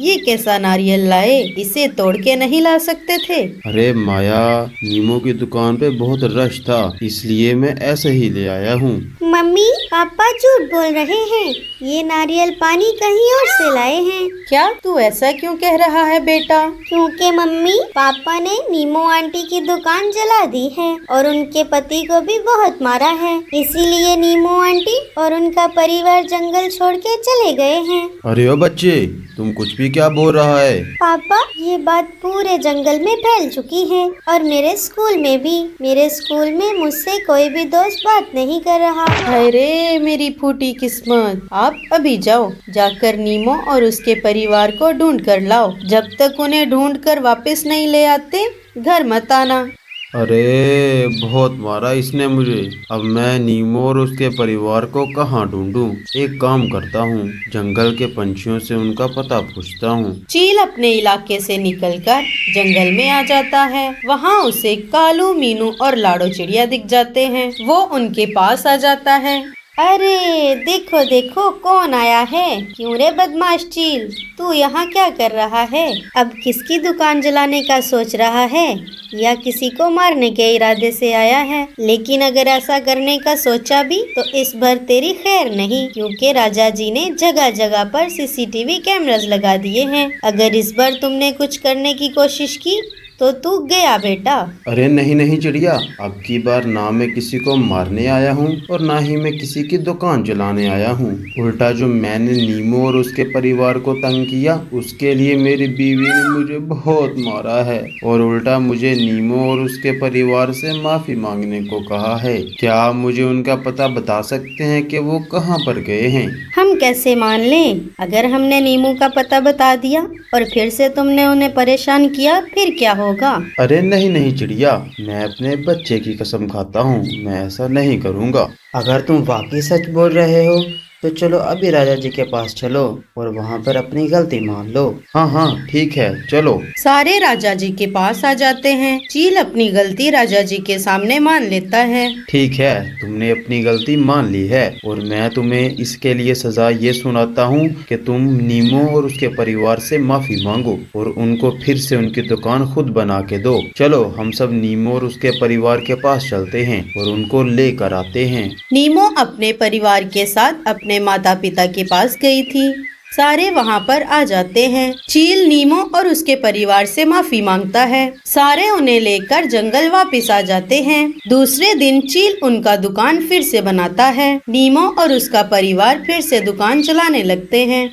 ये कैसा नारियल लाए, इसे तोड़ के नहीं ला सकते थे? अरे माया, नीमो की दुकान पे बहुत रश था, इसलिए मैं ऐसे ही ले आया हूँ। मम्मी पापा झूठ बोल रहे हैं, ये नारियल पानी कहीं और से लाए हैं। क्या तू ऐसा क्यों कह रहा है बेटा? क्योंकि मम्मी पापा ने नीमो आंटी की दुकान जला दी है और उनके पति को भी बहुत मारा है, इसीलिए नीमो आंटी और उनका परिवार जंगल छोड़ के चले गए हैं। अरे ओ बच्चे, तुम कुछ भी क्या बोल रहा है? पापा ये बात पूरे जंगल में फैल चुकी है और मेरे स्कूल में भी। मेरे स्कूल में मुझसे कोई भी दोस्त बात नहीं कर रहा। अरे मेरी फूटी किस्मत, आप अभी जाओ, जाकर नीमो और उसके परिवार को ढूंढ कर लाओ। जब तक उन्हें ढूंढ कर वापस नहीं ले आते घर मत आना। अरे बहुत मारा इसने मुझे, अब मैं नीमो और उसके परिवार को कहाँ ढूंढूं? एक काम करता हूँ, जंगल के पंछियों से उनका पता पूछता हूँ। चील अपने इलाके से निकलकर जंगल में आ जाता है। वहाँ उसे कालू, मीनू और लाडो चिड़िया दिख जाते हैं। वो उनके पास आ जाता है। अरे देखो देखो कौन आया है। क्यों रे बदमाश चील, तू यहाँ क्या कर रहा है? अब किसकी दुकान जलाने का सोच रहा है या किसी को मारने के इरादे से आया है? लेकिन अगर ऐसा करने का सोचा भी तो इस बार तेरी खैर नहीं, क्योंकि राजा जी ने जगह जगह पर सीसीटीवी कैमरास लगा दिए हैं। अगर इस बार तुमने कुछ करने की कोशिश की तो तू गया बेटा। अरे नहीं नहीं चिड़िया, अब की बार ना मैं किसी को मारने आया हूँ और ना ही मैं किसी की दुकान जलाने आया हूँ। उल्टा जो मैंने नीमो और उसके परिवार को तंग किया, उसके लिए मेरी बीवी ने मुझे बहुत मारा है और उल्टा मुझे नीमो और उसके परिवार से माफी मांगने को कहा है। क्या आप मुझे उनका पता बता सकते हैं कि वो कहाँ पर गए हैं? हम कैसे मान लें? अगर हमने नीमू का पता बता दिया और फिर से तुमने उन्हें परेशान किया, फिर क्या होगा? अरे नहीं नहीं चिड़िया, मैं अपने बच्चे की कसम खाता हूँ, मैं ऐसा नहीं करूँगा। अगर तुम वाकई सच बोल रहे हो तो चलो अभी राजा जी के पास चलो और वहाँ पर अपनी गलती मान लो। हाँ हाँ ठीक है, चलो। सारे राजा जी के पास आ जाते हैं। चील अपनी गलती राजा जी के सामने मान लेता है। ठीक है, तुमने अपनी गलती मान ली है और मैं तुम्हें इसके लिए सजा ये सुनाता हूँ कि तुम नीमो और उसके परिवार से माफी मांगो और उनको फिर से उनकी दुकान खुद बना के दो। चलो हम सब नीमो और उसके परिवार के पास चलते हैं और उनको लेकर आते हैं। नीमो अपने परिवार के साथ अपने माता पिता के पास गई थी। सारे वहाँ पर आ जाते हैं। चील नीमो और उसके परिवार से माफी मांगता है। सारे उन्हें लेकर जंगल वापस आ जाते हैं। दूसरे दिन चील उनका दुकान फिर से बनाता है। नीमो और उसका परिवार फिर से दुकान चलाने लगते हैं।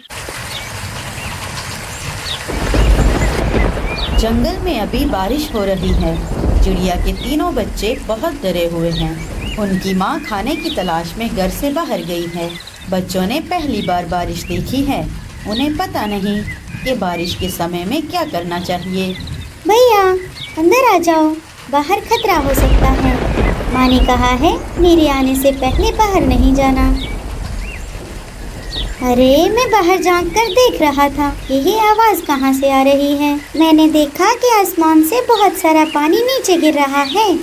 जंगल में अभी बारिश हो रही है। चिड़िया के तीनों बच्चे बहुत डरे हुए हैं। उनकी माँ खाने की तलाश में घर से बाहर गई है। बच्चों ने पहली बार बारिश देखी है। उन्हें पता नहीं कि बारिश के समय में क्या करना चाहिए। भैया अंदर आ जाओ, बाहर खतरा हो सकता है। माँ ने कहा है मेरे आने से पहले बाहर नहीं जाना। अरे मैं बाहर झांक कर देख रहा था कि ये आवाज कहाँ से आ रही है। मैंने देखा कि आसमान से बहुत सारा पानी नीचे गिर रहा है।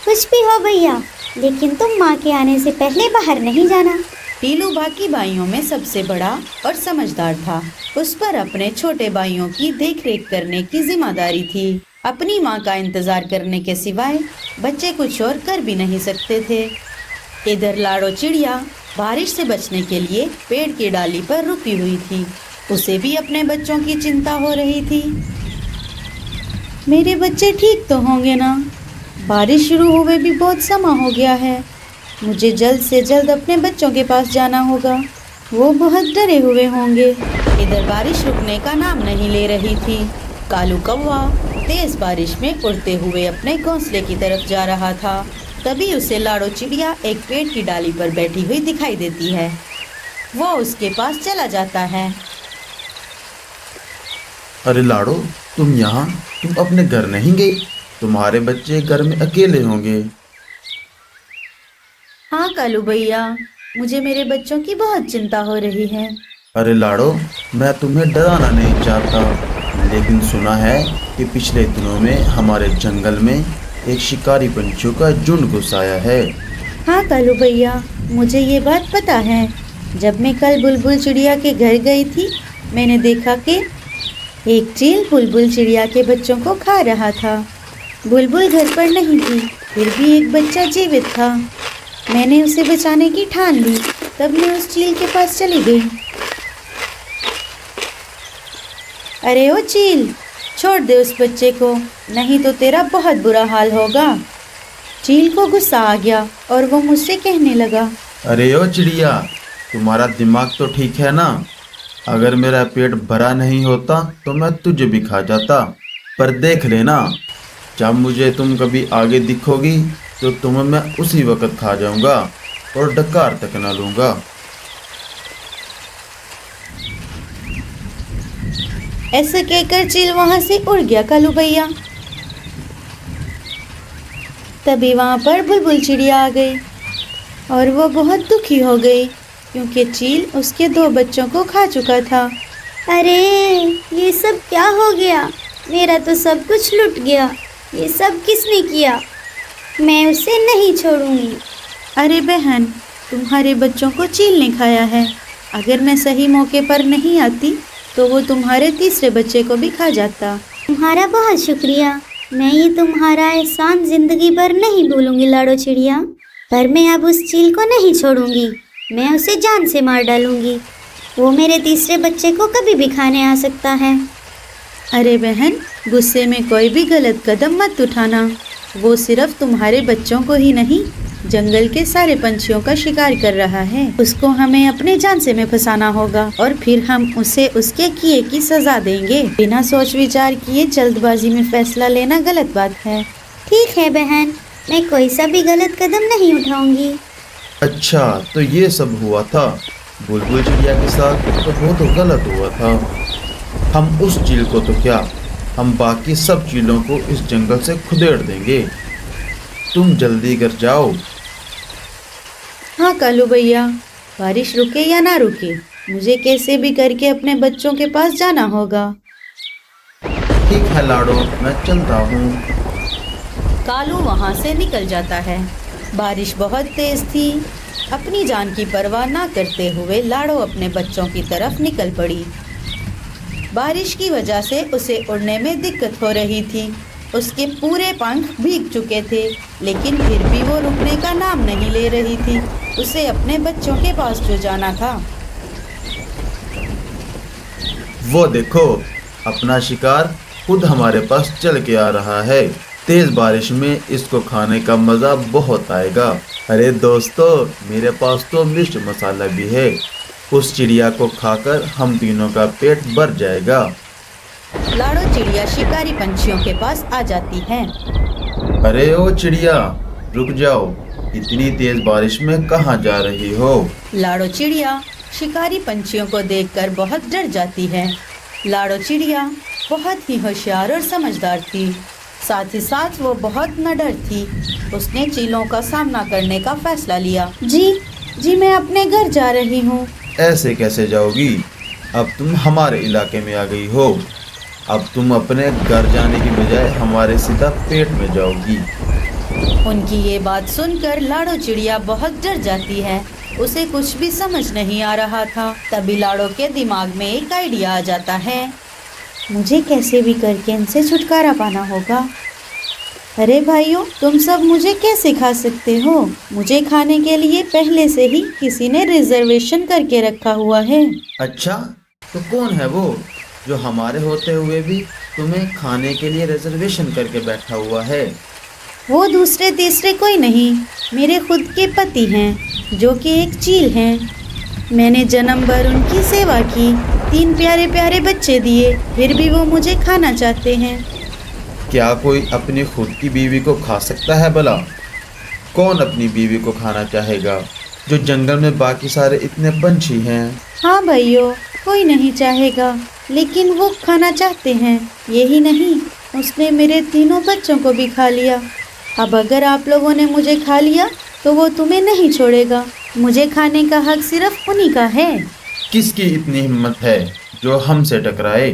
कुछ भी हो भैया, लेकिन तुम माँ के आने से पहले बाहर नहीं जाना। टीलू बाकी भाइयों में सबसे बड़ा और समझदार था। उस पर अपने छोटे भाइयों की देखरेख करने की जिम्मेदारी थी। अपनी माँ का इंतजार करने के सिवाय बच्चे कुछ और कर भी नहीं सकते थे। इधर लाड़ो चिड़िया बारिश से बचने के लिए पेड़ की डाली पर रुकी हुई थी। उसे भी अपने बच्चों की चिंता हो रही थी। मेरे बच्चे ठीक तो होंगे ना? बारिश शुरू हुए भी बहुत समय हो गया है। मुझे जल्द से जल्द अपने बच्चों के पास जाना होगा। वो बहुत डरे हुए होंगे। इधर बारिश रुकने का नाम नहीं ले रही थी। कालू कौवा तेज बारिश में उड़ते हुए अपने घोंसले की तरफ जा रहा था। तभी उसे लाड़ो चिड़िया एक पेड़ की डाली पर बैठी हुई दिखाई देती है। वो उसके पास चला जाता है। अरे लाड़ो, तुम यहाँ? तुम अपने घर नहीं गई? तुम्हारे बच्चे घर में अकेले होंगे। हाँ कालू भैया, मुझे मेरे बच्चों की बहुत चिंता हो रही है। अरे लाड़ो, मैं तुम्हें डराना नहीं चाहता, लेकिन सुना है कि पिछले दिनों में हमारे जंगल में एक शिकारी पंछियों का झुंड घुस आया है। हाँ कालू भैया, मुझे ये बात पता है। जब मैं कल बुलबुल चिड़िया के घर गई थी, मैंने देखा कि एक चील बुलबुल चिड़िया के बच्चों को खा रहा था। बुलबुल घर पर नहीं थी, फिर भी एक बच्चा जीवित था। मैंने उसे बचाने की ठान ली। तब मैं उस चील के पास चली गई। अरे ओ चील, छोड़ दे उस बच्चे को, नहीं तो तेरा बहुत बुरा हाल होगा। चील को गुस्सा आ गया और वो मुझसे कहने लगा, अरे ओ चिड़िया, तुम्हारा दिमाग तो ठीक है ना? अगर मेरा पेट भरा नहीं होता तो मैं तुझे भी खा जाता। पर देख लेना, जब मुझे तुम कभी आगे दिखोगी तो तुम्हें मैं उसी वक्त खा जाऊंगा और डकार तक न लूंगा। ऐसा कहकर चील वहां से उड़ गया कालू भैया। तभी वहां पर बुलबुल चिड़िया आ गई और वो बहुत दुखी हो गई क्योंकि चील उसके 2 बच्चों को खा चुका था। अरे ये सब क्या हो गया? मेरा तो सब कुछ लुट गया। ये सब किसने किया? मैं उसे नहीं छोड़ूंगी। अरे बहन, तुम्हारे बच्चों को चील ने खाया है। अगर मैं सही मौके पर नहीं आती तो वो तुम्हारे तीसरे बच्चे को भी खा जाता। तुम्हारा बहुत शुक्रिया। मैं ये तुम्हारा एहसान जिंदगी भर नहीं भूलूंगी लाड़ो चिड़िया। पर मैं अब उस चील को नहीं छोड़ूंगी। मैं उसे जान से मार डालूंगी। वो मेरे तीसरे बच्चे को कभी भी खाने आ सकता है। अरे बहन, गुस्से में कोई भी गलत कदम मत उठाना। वो सिर्फ तुम्हारे बच्चों को ही नहीं, जंगल के सारे पंछियों का शिकार कर रहा है। उसको हमें अपने झांसे में फंसाना होगा और फिर हम उसे उसके किए की सजा देंगे। बिना सोच विचार किए जल्दबाजी में फैसला लेना गलत बात है। ठीक है बहन, मैं कोई सा भी गलत कदम नहीं उठाऊंगी। अच्छा, तो ये सब हुआ था बुलबुल चिड़िया के साथ? तो वो तो गलत हुआ था। हम उस चील को तो क्या, हम बाकी सब चीलों को इस जंगल से खुदेड़ देंगे। तुम जल्दी घर जाओ। हाँ कालू भैया, बारिश रुके या ना रुके, मुझे कैसे भी करके अपने बच्चों के पास जाना होगा। ठीक है लाड़ो, मैं चलता हूँ। कालू वहाँ से निकल जाता है। बारिश बहुत तेज थी। अपनी जान की परवाह ना करते हुए लाड़ो अपने बच्चों की तरफ निकल पड़ी। बारिश की वजह से उसे उड़ने में दिक्कत हो रही थी। उसके पूरे पंख भीग चुके थे, लेकिन फिर भी वो रुकने का नाम नहीं ले रही थी। उसे अपने बच्चों के पास जो जाना था। वो देखो, अपना शिकार खुद हमारे पास चल के आ रहा है। तेज बारिश में इसको खाने का मजा बहुत आएगा। अरे दोस्तों, मेरे पास तो मिर्च मसाला भी है। उस चिड़िया को खाकर हम तीनों का पेट भर जाएगा। लाड़ो चिड़िया शिकारी पंछियों के पास आ जाती है। अरे ओ चिड़िया, रुक जाओ, इतनी तेज बारिश में कहाँ जा रही हो? लाड़ो चिड़िया शिकारी पंछियों को देखकर बहुत डर जाती है। लाड़ो चिड़िया बहुत ही होशियार और समझदार थी, साथ ही साथ वो बहुत निडर थी। उसने चीलों का सामना करने का फैसला लिया। जी मैं अपने घर जा रही हूँ। ऐसे कैसे जाओगी? अब तुम हमारे इलाके में आ गई हो। अब तुम अपने घर जाने की बजाय हमारे सीधा पेट में जाओगी। उनकी ये बात सुनकर लाड़ो चिड़िया बहुत डर जाती है। उसे कुछ भी समझ नहीं आ रहा था। तभी लाड़ो के दिमाग में एक आइडिया आ जाता है। मुझे कैसे भी करके इनसे छुटकारा पाना होगा। अरे भाइयों, तुम सब मुझे कैसे खा सकते हो? मुझे खाने के लिए पहले से ही किसी ने रिजर्वेशन करके रखा हुआ है। अच्छा, तो कौन है वो जो हमारे होते हुए भी तुम्हें खाने के लिए रिजर्वेशन करके बैठा हुआ है? वो दूसरे तीसरे कोई नहीं, मेरे खुद के पति हैं, जो कि एक चील हैं। मैंने जन्म भर उनकी सेवा की, 3 प्यारे प्यारे बच्चे दिए, फिर भी वो मुझे खाना चाहते हैं। क्या कोई अपनी खुद की बीवी को खा सकता है भला? कौन अपनी बीवी को खाना चाहेगा? जो जंगल में बाकी सारे इतने पंछी हैं। हाँ भाइयों, कोई नहीं चाहेगा, लेकिन वो खाना चाहते हैं। यही नहीं, उसने मेरे 3 बच्चों को भी खा लिया। अब अगर आप लोगों ने मुझे खा लिया तो वो तुम्हें नहीं छोड़ेगा। मुझे खाने का हक सिर्फ उन्हीं का है। किसकी इतनी हिम्मत है जो हमसे टकराए?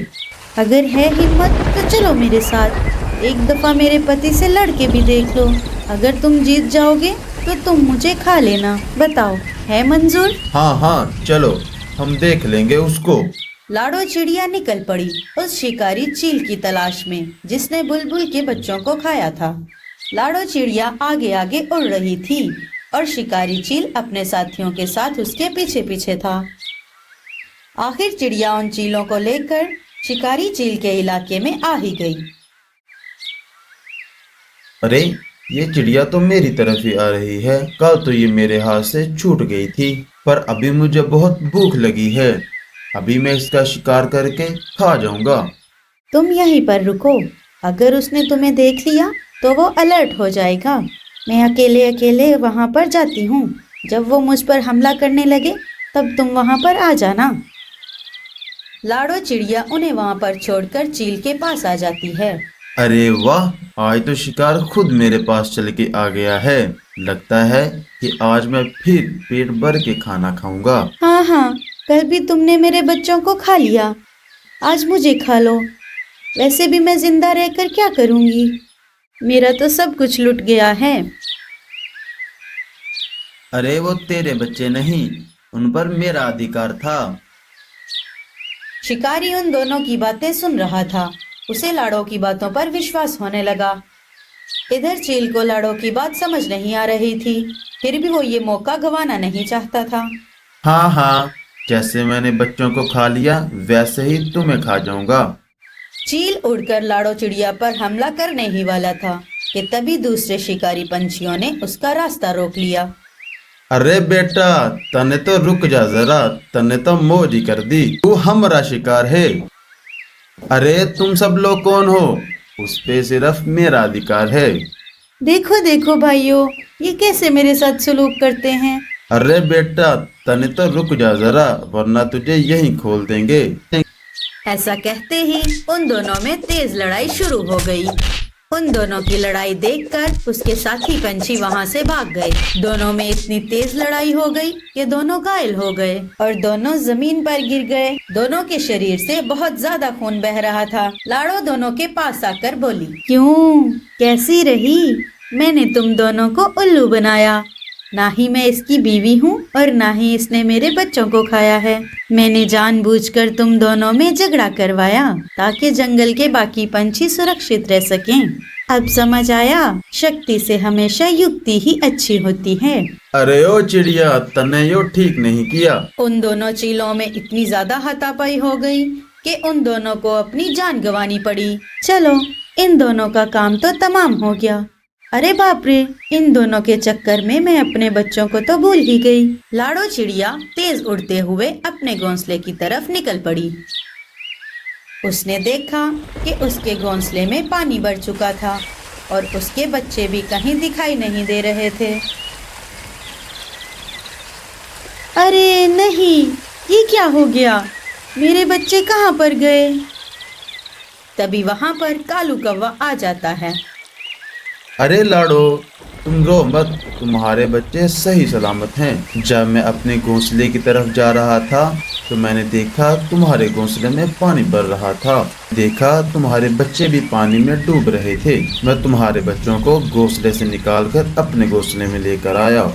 अगर है हिम्मत तो चलो मेरे साथ, एक दफ़ा मेरे पति से लड़ के भी देख लो। अगर तुम जीत जाओगे तो तुम मुझे खा लेना। बताओ, है मंजूर? हाँ, चलो, हम देख लेंगे उसको। लाड़ो चिड़िया निकल पड़ी उस शिकारी चील की तलाश में, जिसने बुलबुल के बच्चों को खाया था। लाड़ो चिड़िया आगे आगे उड़ रही थी और शिकारी चील अपने साथियों के साथ उसके पीछे पीछे था। आखिर चिड़िया उन चीलों को लेकर शिकारी चील के इलाके में आ ही गई। अरे, ये चिड़िया तो मेरी तरफ ही आ रही है। कल तो ये मेरे हाथ से छूट गई थी, पर अभी मुझे बहुत भूख लगी है। अभी मैं इसका शिकार करके खा जाऊंगा। तुम यहीं पर रुको, अगर उसने तुम्हें देख लिया तो वो अलर्ट हो जाएगा। मैं अकेले अकेले वहाँ पर जाती हूँ। जब वो मुझ पर हमला करने लगे तब तुम वहाँ पर आ जाना। लाड़ो चिड़िया उन्हें वहाँ पर छोड़कर चील के पास आ जाती है। अरे वाह, आज तो शिकार खुद मेरे पास चल के आ गया है। लगता है कि आज मैं फिर पेट भर के खाना खाऊंगा। हाँ, कल भी तुमने मेरे बच्चों को खा लिया, आज मुझे खा लो। वैसे भी मैं जिंदा रहकर क्या करूँगी? मेरा तो सब कुछ लुट गया है। अरे, वो तेरे बच्चे नहीं, उन पर मेरा अधिकार था। शिकारी उन दोनों की बातें सुन रहा था। उसे लाड़ो की बातों पर विश्वास होने लगा। इधर चील को लाड़ो की बात समझ नहीं आ रही थी, फिर भी वो ये मौका गंवाना नहीं चाहता था। हाँ, जैसे मैंने बच्चों को खा लिया वैसे ही तुम्हें खा जाऊंगा। चील उड़कर लाड़ो चिड़िया पर हमला करने ही वाला था कि तभी दूसरे शिकारी पंछियों ने उसका रास्ता रोक लिया। अरे बेटा, तने तो रुक जा जरा, तने तो मौज ही कर दी। तू हमारा शिकार है। अरे, तुम सब लोग कौन हो? उस पे सिर्फ मेरा अधिकार है। देखो देखो भाइयों, ये कैसे मेरे साथ सलूक करते हैं। अरे बेटा, तने तो रुक जा जरा, वरना तुझे यहीं खोल देंगे। ऐसा कहते ही उन दोनों में तेज लड़ाई शुरू हो गई। उन दोनों की लड़ाई देखकर उसके साथी पंछी वहां से भाग गए। दोनों में इतनी तेज लड़ाई हो गई कि दोनों घायल हो गए और दोनों जमीन पर गिर गए। दोनों के शरीर से बहुत ज्यादा खून बह रहा था। लाड़ो दोनों के पास आकर बोली, क्यों, कैसी रही? मैंने तुम दोनों को उल्लू बनाया। ना ही मैं इसकी बीवी हूँ और ना ही इसने मेरे बच्चों को खाया है। मैंने जानबूझकर तुम दोनों में झगड़ा करवाया ताकि जंगल के बाकी पंछी सुरक्षित रह सकें। अब समझ आया, शक्ति से हमेशा युक्ति ही अच्छी होती है। अरे ओ चिड़िया, तने यो ठीक नहीं किया। उन दोनों चीलों में इतनी ज्यादा हाथापाई हो गई कि उन दोनों को अपनी जान गंवानी पड़ी। चलो, इन दोनों का काम तो तमाम हो गया। अरे बाप रे, इन दोनों के चक्कर में मैं अपने बच्चों को तो भूल ही गई। लाड़ो चिड़िया तेज उड़ते हुए अपने घोंसले की तरफ निकल पड़ी। उसने देखा कि उसके घोंसले में पानी भर चुका था और उसके बच्चे भी कहीं दिखाई नहीं दे रहे थे। अरे नहीं, ये क्या हो गया? मेरे बच्चे कहाँ पर गए? तभी वहाँ पर कालू कौवा आ जाता है। अरे लाडो, तुम रो मत, तुम्हारे बच्चे सही सलामत हैं। जब मैं अपने घोंसले की तरफ जा रहा था तो मैंने देखा तुम्हारे घोंसले में पानी भर रहा था। देखा तुम्हारे बच्चे भी पानी में डूब रहे थे। मैं तुम्हारे बच्चों को घोंसले से निकालकर अपने घोंसले में लेकर आया।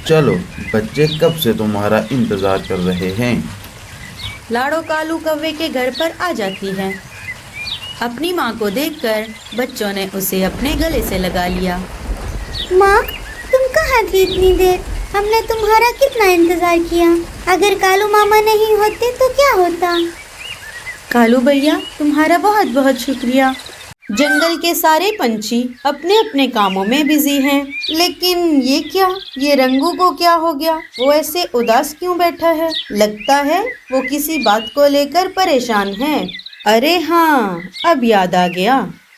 चलो, बच्चे कब से तुम्हारा इंतजार कर रहे हैं। लाड़ो कालू कौवे के घर पर आ जाती है। अपनी माँ को देखकर बच्चों ने उसे अपने गले से लगा लिया। माँ, तुम कहाँ थी इतनी देर? हमने तुम्हारा कितना इंतजार किया। अगर कालू मामा नहीं होते तो क्या होता? कालू भैया, तुम्हारा बहुत बहुत शुक्रिया। जंगल के सारे पंछी अपने अपने कामों में बिजी हैं, लेकिन ये क्या, ये रंगू को क्या हो गया? वो ऐसे उदास क्यों बैठा है? लगता है वो किसी बात को लेकर परेशान है। अरे हाँ, अब याद आ गया।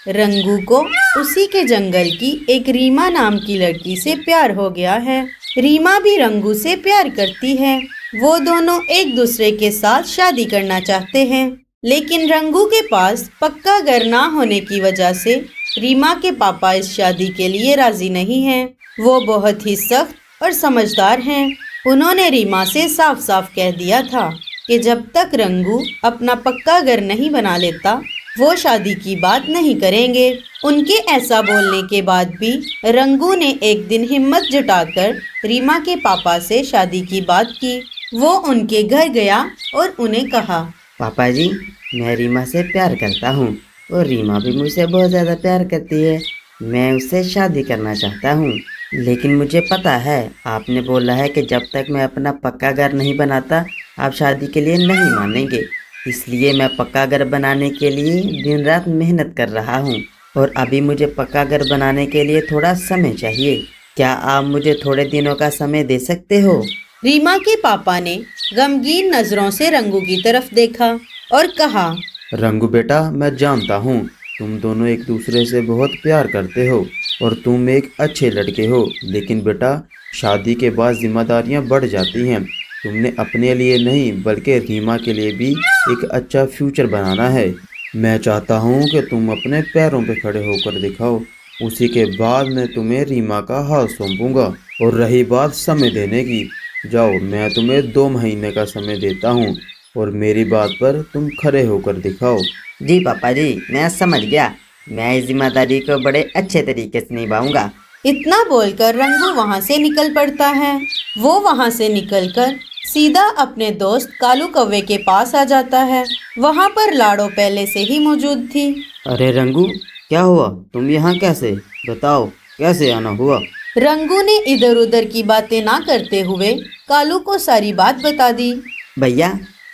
रंगू को उसी के जंगल की एक रीमा नाम की लड़की से प्यार हो गया है। रीमा भी रंगू से प्यार करती है। वो दोनों एक दूसरे के साथ शादी करना चाहते हैं, लेकिन रंगू के पास पक्का घर ना होने की वजह से रीमा के पापा इस शादी के लिए राजी नहीं हैं। वो बहुत ही सख्त और समझदार हैं। उन्होंने रीमा से साफ साफ कह दिया था कि जब तक रंगू अपना पक्का घर नहीं बना लेता वो शादी की बात नहीं करेंगे। उनके ऐसा बोलने के बाद भी रंगू ने एक दिन हिम्मत जुटाकर रीमा के पापा से शादी की बात की। वो उनके घर गया और उन्हें कहा, पापा जी, मैं रीमा से प्यार करता हूँ और रीमा भी मुझसे बहुत ज़्यादा प्यार करती है। मैं उससे शादी करना चाहता हूँ, लेकिन मुझे पता है आपने बोला है कि जब तक मैं अपना पक्का घर नहीं बनाता आप शादी के लिए नहीं मानेंगे। इसलिए मैं पक्का घर बनाने के लिए दिन रात मेहनत कर रहा हूँ और अभी मुझे पक्का घर बनाने के लिए थोड़ा समय चाहिए। क्या आप मुझे थोड़े दिनों का समय दे सकते हो? रीमा के पापा ने गमगीन नजरों से रंगू की तरफ देखा और कहा, रंगू बेटा, मैं जानता हूँ तुम दोनों एक दूसरे से बहुत प्यार करते हो और तुम एक अच्छे लड़के हो, लेकिन बेटा शादी के बाद जिम्मेदारियाँ बढ़ जाती हैं। तुमने अपने लिए नहीं बल्कि रीमा के लिए भी एक अच्छा फ्यूचर बनाना है। मैं चाहता हूँ कि तुम अपने पैरों पे खड़े होकर दिखाओ, उसी के बाद मैं तुम्हें रीमा का हाथ सौंपूंगा। और रही बात समय देने की, जाओ, मैं तुम्हें 2 महीने का समय देता हूँ और मेरी बात पर तुम खड़े होकर दिखाओ। जी पापा जी, मैं समझ गया। मैं इस जिम्मेदारी को बड़े अच्छे तरीके से निभाऊंगा। इतना बोलकर रंगू वहाँ से निकल पड़ता है। वो वहाँ से निकलकर सीधा अपने दोस्त कालू कौवे के पास आ जाता है। वहाँ पर लाड़ो पहले से ही मौजूद थी। अरे रंगू, क्या हुआ? तुम यहाँ कैसे? बताओ, कैसे आना हुआ? रंगू ने इधर उधर की बातें ना करते हुए कालू को सारी बात बता दी। भैया,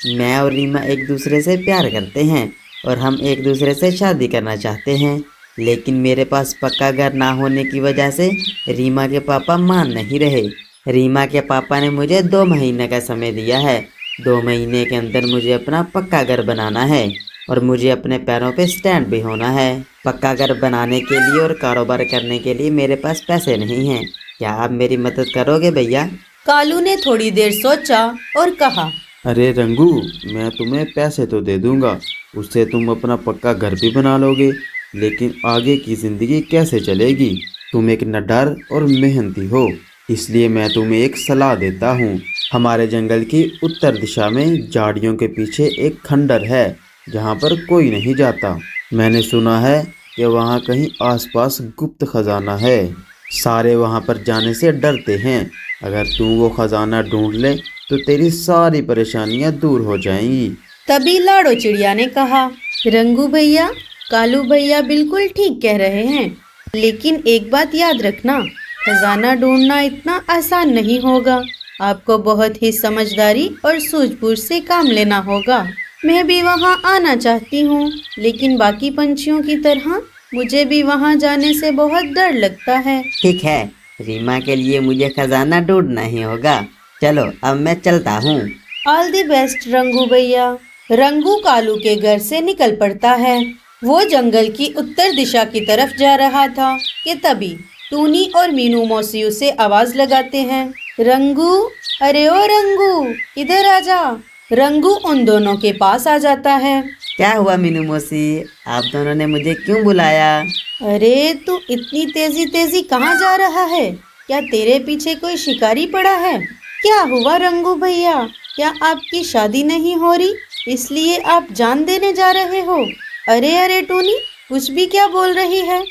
मैं और रीमा एक दूसरे से प्यार करते हैं और हम एक दूसरे से शादी करना चाहते हैं, लेकिन मेरे पास पक्का घर ना होने की वजह से रीमा के पापा मान नहीं रहे। रीमा के पापा ने मुझे 2 महीने का समय दिया है। 2 महीने के अंदर मुझे अपना पक्का घर बनाना है और मुझे अपने पैरों पे स्टैंड भी होना है। पक्का घर बनाने के लिए और कारोबार करने के लिए मेरे पास पैसे नहीं हैं। क्या आप मेरी मदद करोगे भैया? कालू ने थोड़ी देर सोचा और कहा, अरे रंगू, मैं तुम्हें पैसे तो दे दूंगा, उससे तुम अपना पक्का घर भी बना लोगे, लेकिन आगे की ज़िंदगी कैसे चलेगी? तुम एक निडर और मेहनती हो, इसलिए मैं तुम्हें एक सलाह देता हूँ। हमारे जंगल की उत्तर दिशा में झाड़ियों के पीछे एक खंडर है जहाँ पर कोई नहीं जाता। मैंने सुना है कि वहाँ कहीं आसपास गुप्त खजाना है। सारे वहाँ पर जाने से डरते हैं। अगर तू वो खजाना ढूंढ ले तो तेरी सारी परेशानियाँ दूर हो जाएंगी। तभी लाड़ो चिड़िया ने कहा, रंगू भैया, कालू भैया बिल्कुल ठीक कह रहे हैं, लेकिन एक बात याद रखना, खजाना ढूंढना इतना आसान नहीं होगा। आपको बहुत ही समझदारी और सूझबूझ से काम लेना होगा। मैं भी वहाँ आना चाहती हूँ, लेकिन बाकी पंछियों की तरह मुझे भी वहाँ जाने से बहुत डर लगता है। ठीक है, रीमा के लिए मुझे खजाना ढूंढना ही होगा। चलो अब मैं चलता हूँ। ऑल द बेस्ट रंगू भैया। रंगू कालू के घर से निकल पड़ता है। वो जंगल की उत्तर दिशा की तरफ जा रहा था कि तभी टूनी और मीनू मौसी उसे आवाज लगाते हैं, रंगू, अरे ओ रंगू, इधर आजा। रंगू उन दोनों के पास आ जाता है। क्या हुआ मीनू मौसी, आप दोनों ने मुझे क्यों बुलाया? अरे तू इतनी तेजी तेजी कहाँ जा रहा है? क्या तेरे पीछे कोई शिकारी पड़ा है? क्या हुआ रंगू भैया, क्या आपकी शादी नहीं हो रही इसलिए आप जान देने जा रहे हो? अरे अरे टूनी, कुछ भी क्या बोल रही है?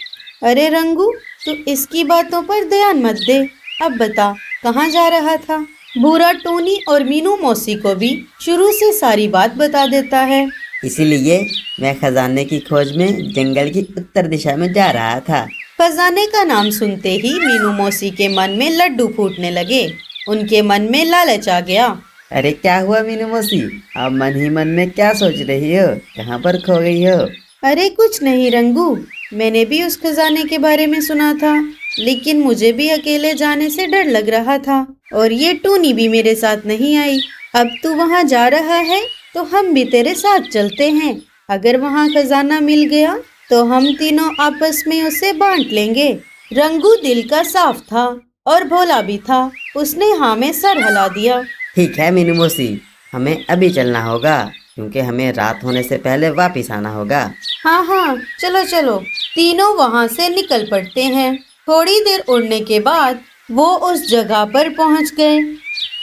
अरे रंगू, तू इसकी बातों पर ध्यान मत दे। अब बता, कहाँ जा रहा था? बूढ़ा टूनी और मीनू मौसी को भी शुरू से सारी बात बता देता है। इसीलिए मैं खजाने की खोज में जंगल की उत्तर दिशा में जा रहा था। खजाने का नाम सुनते ही मीनू मौसी के मन में लड्डू फूटने लगे। उनके मन में लालच आ गया। अरे क्या हुआ मीनू मौसी, आप मन ही मन में क्या सोच रही हो? कहाँ पर खो गई हो? अरे कुछ नहीं रंगू, मैंने भी उस खजाने के बारे में सुना था, लेकिन मुझे भी अकेले जाने से डर लग रहा था और ये टूनी भी मेरे साथ नहीं आई। अब तू वहाँ जा रहा है तो हम भी तेरे साथ चलते हैं। अगर वहाँ खजाना मिल गया तो हम तीनों आपस में उसे बांट लेंगे। रंगू दिल का साफ था और भोला भी था। उसने हाँ में सर हिला दिया। ठीक है मीनू मौसी, हमें अभी चलना होगा क्योंकि हमें रात होने से पहले वापस आना होगा। हाँ हाँ, चलो चलो। तीनों वहाँ से निकल पड़ते हैं। थोड़ी देर उड़ने के बाद वो उस जगह पर पहुँच गए।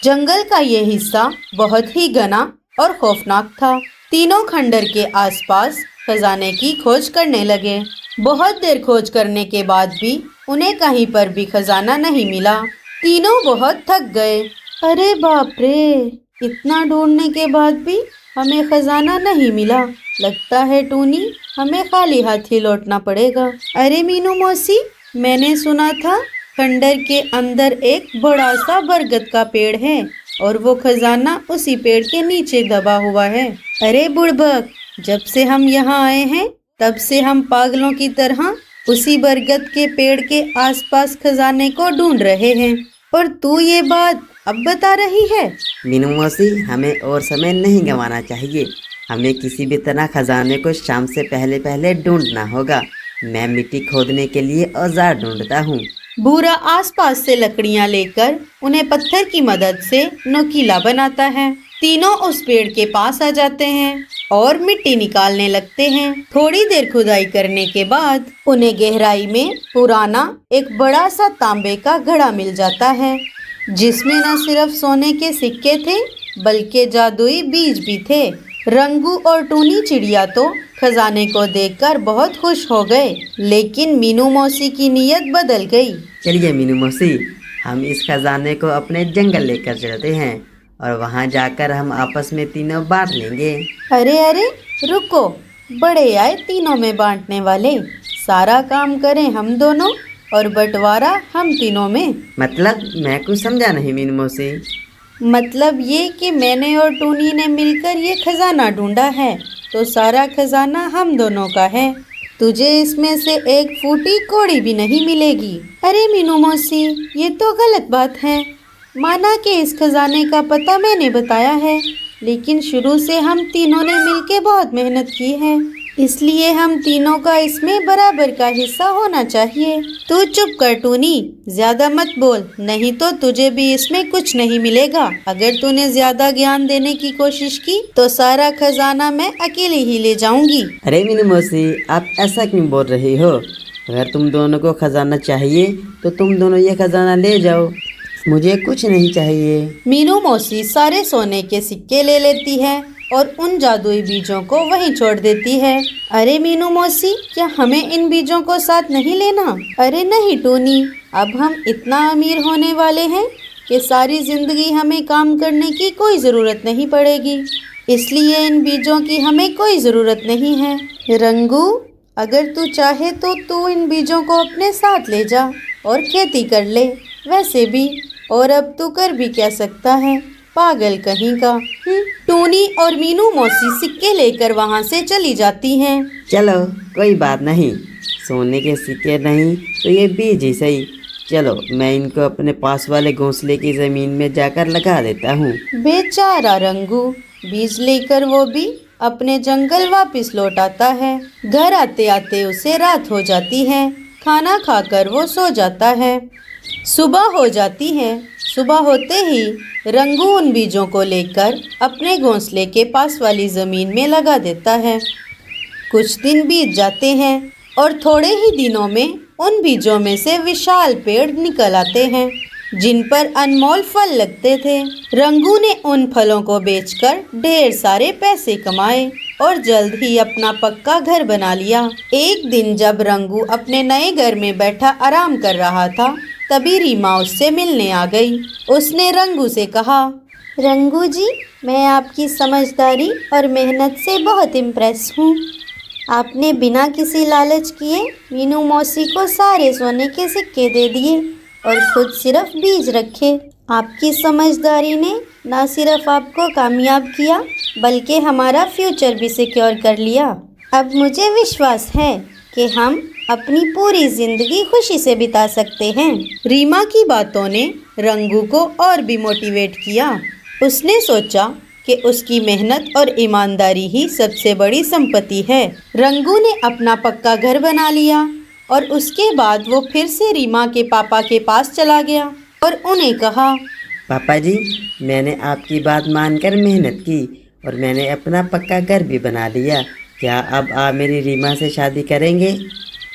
जंगल का ये हिस्सा बहुत ही घना और खौफनाक था। तीनों खंडर के आसपास खजाने की खोज करने लगे। बहुत देर खोज करने के बाद भी उन्हें कहीं पर भी खजाना नहीं मिला। तीनों बहुत थक गए। अरे बाप रे, इतना ढूंढने के बाद भी हमें खजाना नहीं मिला। लगता है टूनी, हमें खाली हाथ ही लौटना पड़ेगा। अरे मीनू मौसी, मैंने सुना था खंडर के अंदर एक बड़ा सा बरगद का पेड़ है और वो खजाना उसी पेड़ के नीचे दबा हुआ है। अरे बुड़बक, जब से हम यहाँ आए हैं तब से हम पागलों की तरह उसी बरगद के पेड़ के आसपास खजाने को ढूंढ रहे हैं और तू ये बात अब बता रही है? मीनू मौसी, हमें और समय नहीं गंवाना चाहिए। हमें किसी भी तरह खजाने को शाम से पहले पहले ढूंढना होगा। मैं मिट्टी खोदने के लिए औजार ढूंढता हूँ। बूढ़ा आसपास से लकड़ियाँ लेकर उन्हें पत्थर की मदद से नुकीला बनाता है। तीनों उस पेड़ के पास आ जाते हैं और मिट्टी निकालने लगते हैं। थोड़ी देर खुदाई करने के बाद उन्हें गहराई में पुराना एक बड़ा सा तांबे का घड़ा मिल जाता है, जिसमें न सिर्फ सोने के सिक्के थे बल्कि जादुई बीज भी थे। रंगू और टूनी चिड़िया तो खजाने को देखकर बहुत खुश हो गए, लेकिन मीनू मौसी की नीयत बदल गई। चलिए मीनू मौसी, हम इस खजाने को अपने जंगल लेकर चलते हैं और वहाँ जाकर हम आपस में तीनों बांट लेंगे। अरे अरे रुको, बड़े आए तीनों में बांटने वाले। सारा काम करें हम दोनों और बंटवारा हम तीनों में। मतलब मैं कुछ समझा नहीं मीनू मौसी। मतलब ये कि मैंने और टूनी ने मिलकर ये खजाना ढूंढा है तो सारा खजाना हम दोनों का है। तुझे इसमें से एक फूटी कौड़ी भी नहीं मिलेगी। अरे मीनू मौसी, ये तो गलत बात है। माना कि इस खजाने का पता मैंने बताया है, लेकिन शुरू से हम तीनों ने मिलके बहुत मेहनत की है, इसलिए हम तीनों का इसमें बराबर का हिस्सा होना चाहिए। तू चुप कर टूनी, ज्यादा मत बोल, नहीं तो तुझे भी इसमें कुछ नहीं मिलेगा। अगर तूने ज्यादा ज्ञान देने की कोशिश की तो सारा खजाना मैं अकेले ही ले जाऊंगी। अरे मीनू मौसी, आप ऐसा क्यों बोल रही हो? अगर तुम दोनों को खजाना चाहिए तो तुम दोनों ये खजाना ले जाओ, मुझे कुछ नहीं चाहिए। मीनू मौसी सारे सोने के सिक्के ले लेती है और उन जादुई बीजों को वहीं छोड़ देती है। अरे मीनू मौसी, क्या हमें इन बीजों को साथ नहीं लेना? अरे नहीं टूनी, अब हम इतना अमीर होने वाले हैं कि सारी जिंदगी हमें काम करने की कोई ज़रूरत नहीं पड़ेगी, इसलिए इन बीजों की हमें कोई ज़रूरत नहीं है। रंगू, अगर तू चाहे तो तू इन बीजों को अपने साथ ले जा और खेती कर ले। वैसे भी और अब तू कर भी क्या सकता है, पागल कहीं का। टोनी और मीनू मौसी सिक्के लेकर वहाँ से चली जाती हैं। चलो कोई बात नहीं, सोने के सिक्के नहीं तो ये बीज ही सही। चलो मैं इनको अपने पास वाले घोंसले की ज़मीन में जाकर लगा देता हूँ। बेचारा रंगू बीज लेकर वो भी अपने जंगल वापस लौट आता है। घर आते आते उसे रात हो जाती है। खाना खाकर वो सो जाता है। सुबह हो जाती है। सुबह होते ही रंगू उन बीजों को लेकर अपने घोंसले के पास वाली ज़मीन में लगा देता है। कुछ दिन बीत जाते हैं और थोड़े ही दिनों में उन बीजों में से विशाल पेड़ निकल आते हैं जिन पर अनमोल फल लगते थे। रंगू ने उन फलों को बेचकर ढेर सारे पैसे कमाए और जल्द ही अपना पक्का घर बना लिया। एक दिन जब रंगू अपने नए घर में बैठा आराम कर रहा था, तभी रीमा उससे मिलने आ गई। उसने रंगू से कहा, रंगू जी, मैं आपकी समझदारी और मेहनत से बहुत इम्प्रेस हूँ। आपने बिना किसी लालच किए मीनू मौसी को सारे सोने के सिक्के दे दिए और खुद सिर्फ बीज रखे। आपकी समझदारी ने न सिर्फ आपको कामयाब किया बल्कि हमारा फ्यूचर भी सिक्योर कर लिया। अब मुझे विश्वास है कि हम अपनी पूरी जिंदगी खुशी से बिता सकते हैं। रीमा की बातों ने रंगू को और भी मोटिवेट किया। उसने सोचा कि उसकी मेहनत और ईमानदारी ही सबसे बड़ी संपत्ति है। रंगू ने अपना पक्का घर बना लिया और उसके बाद वो फिर से रीमा के पापा के पास चला गया और उन्हें कहा, पापा जी, मैंने आपकी बात मानकर मेहनत की और मैंने अपना पक्का घर भी बना लिया। क्या अब आप मेरी रीमा से शादी करेंगे?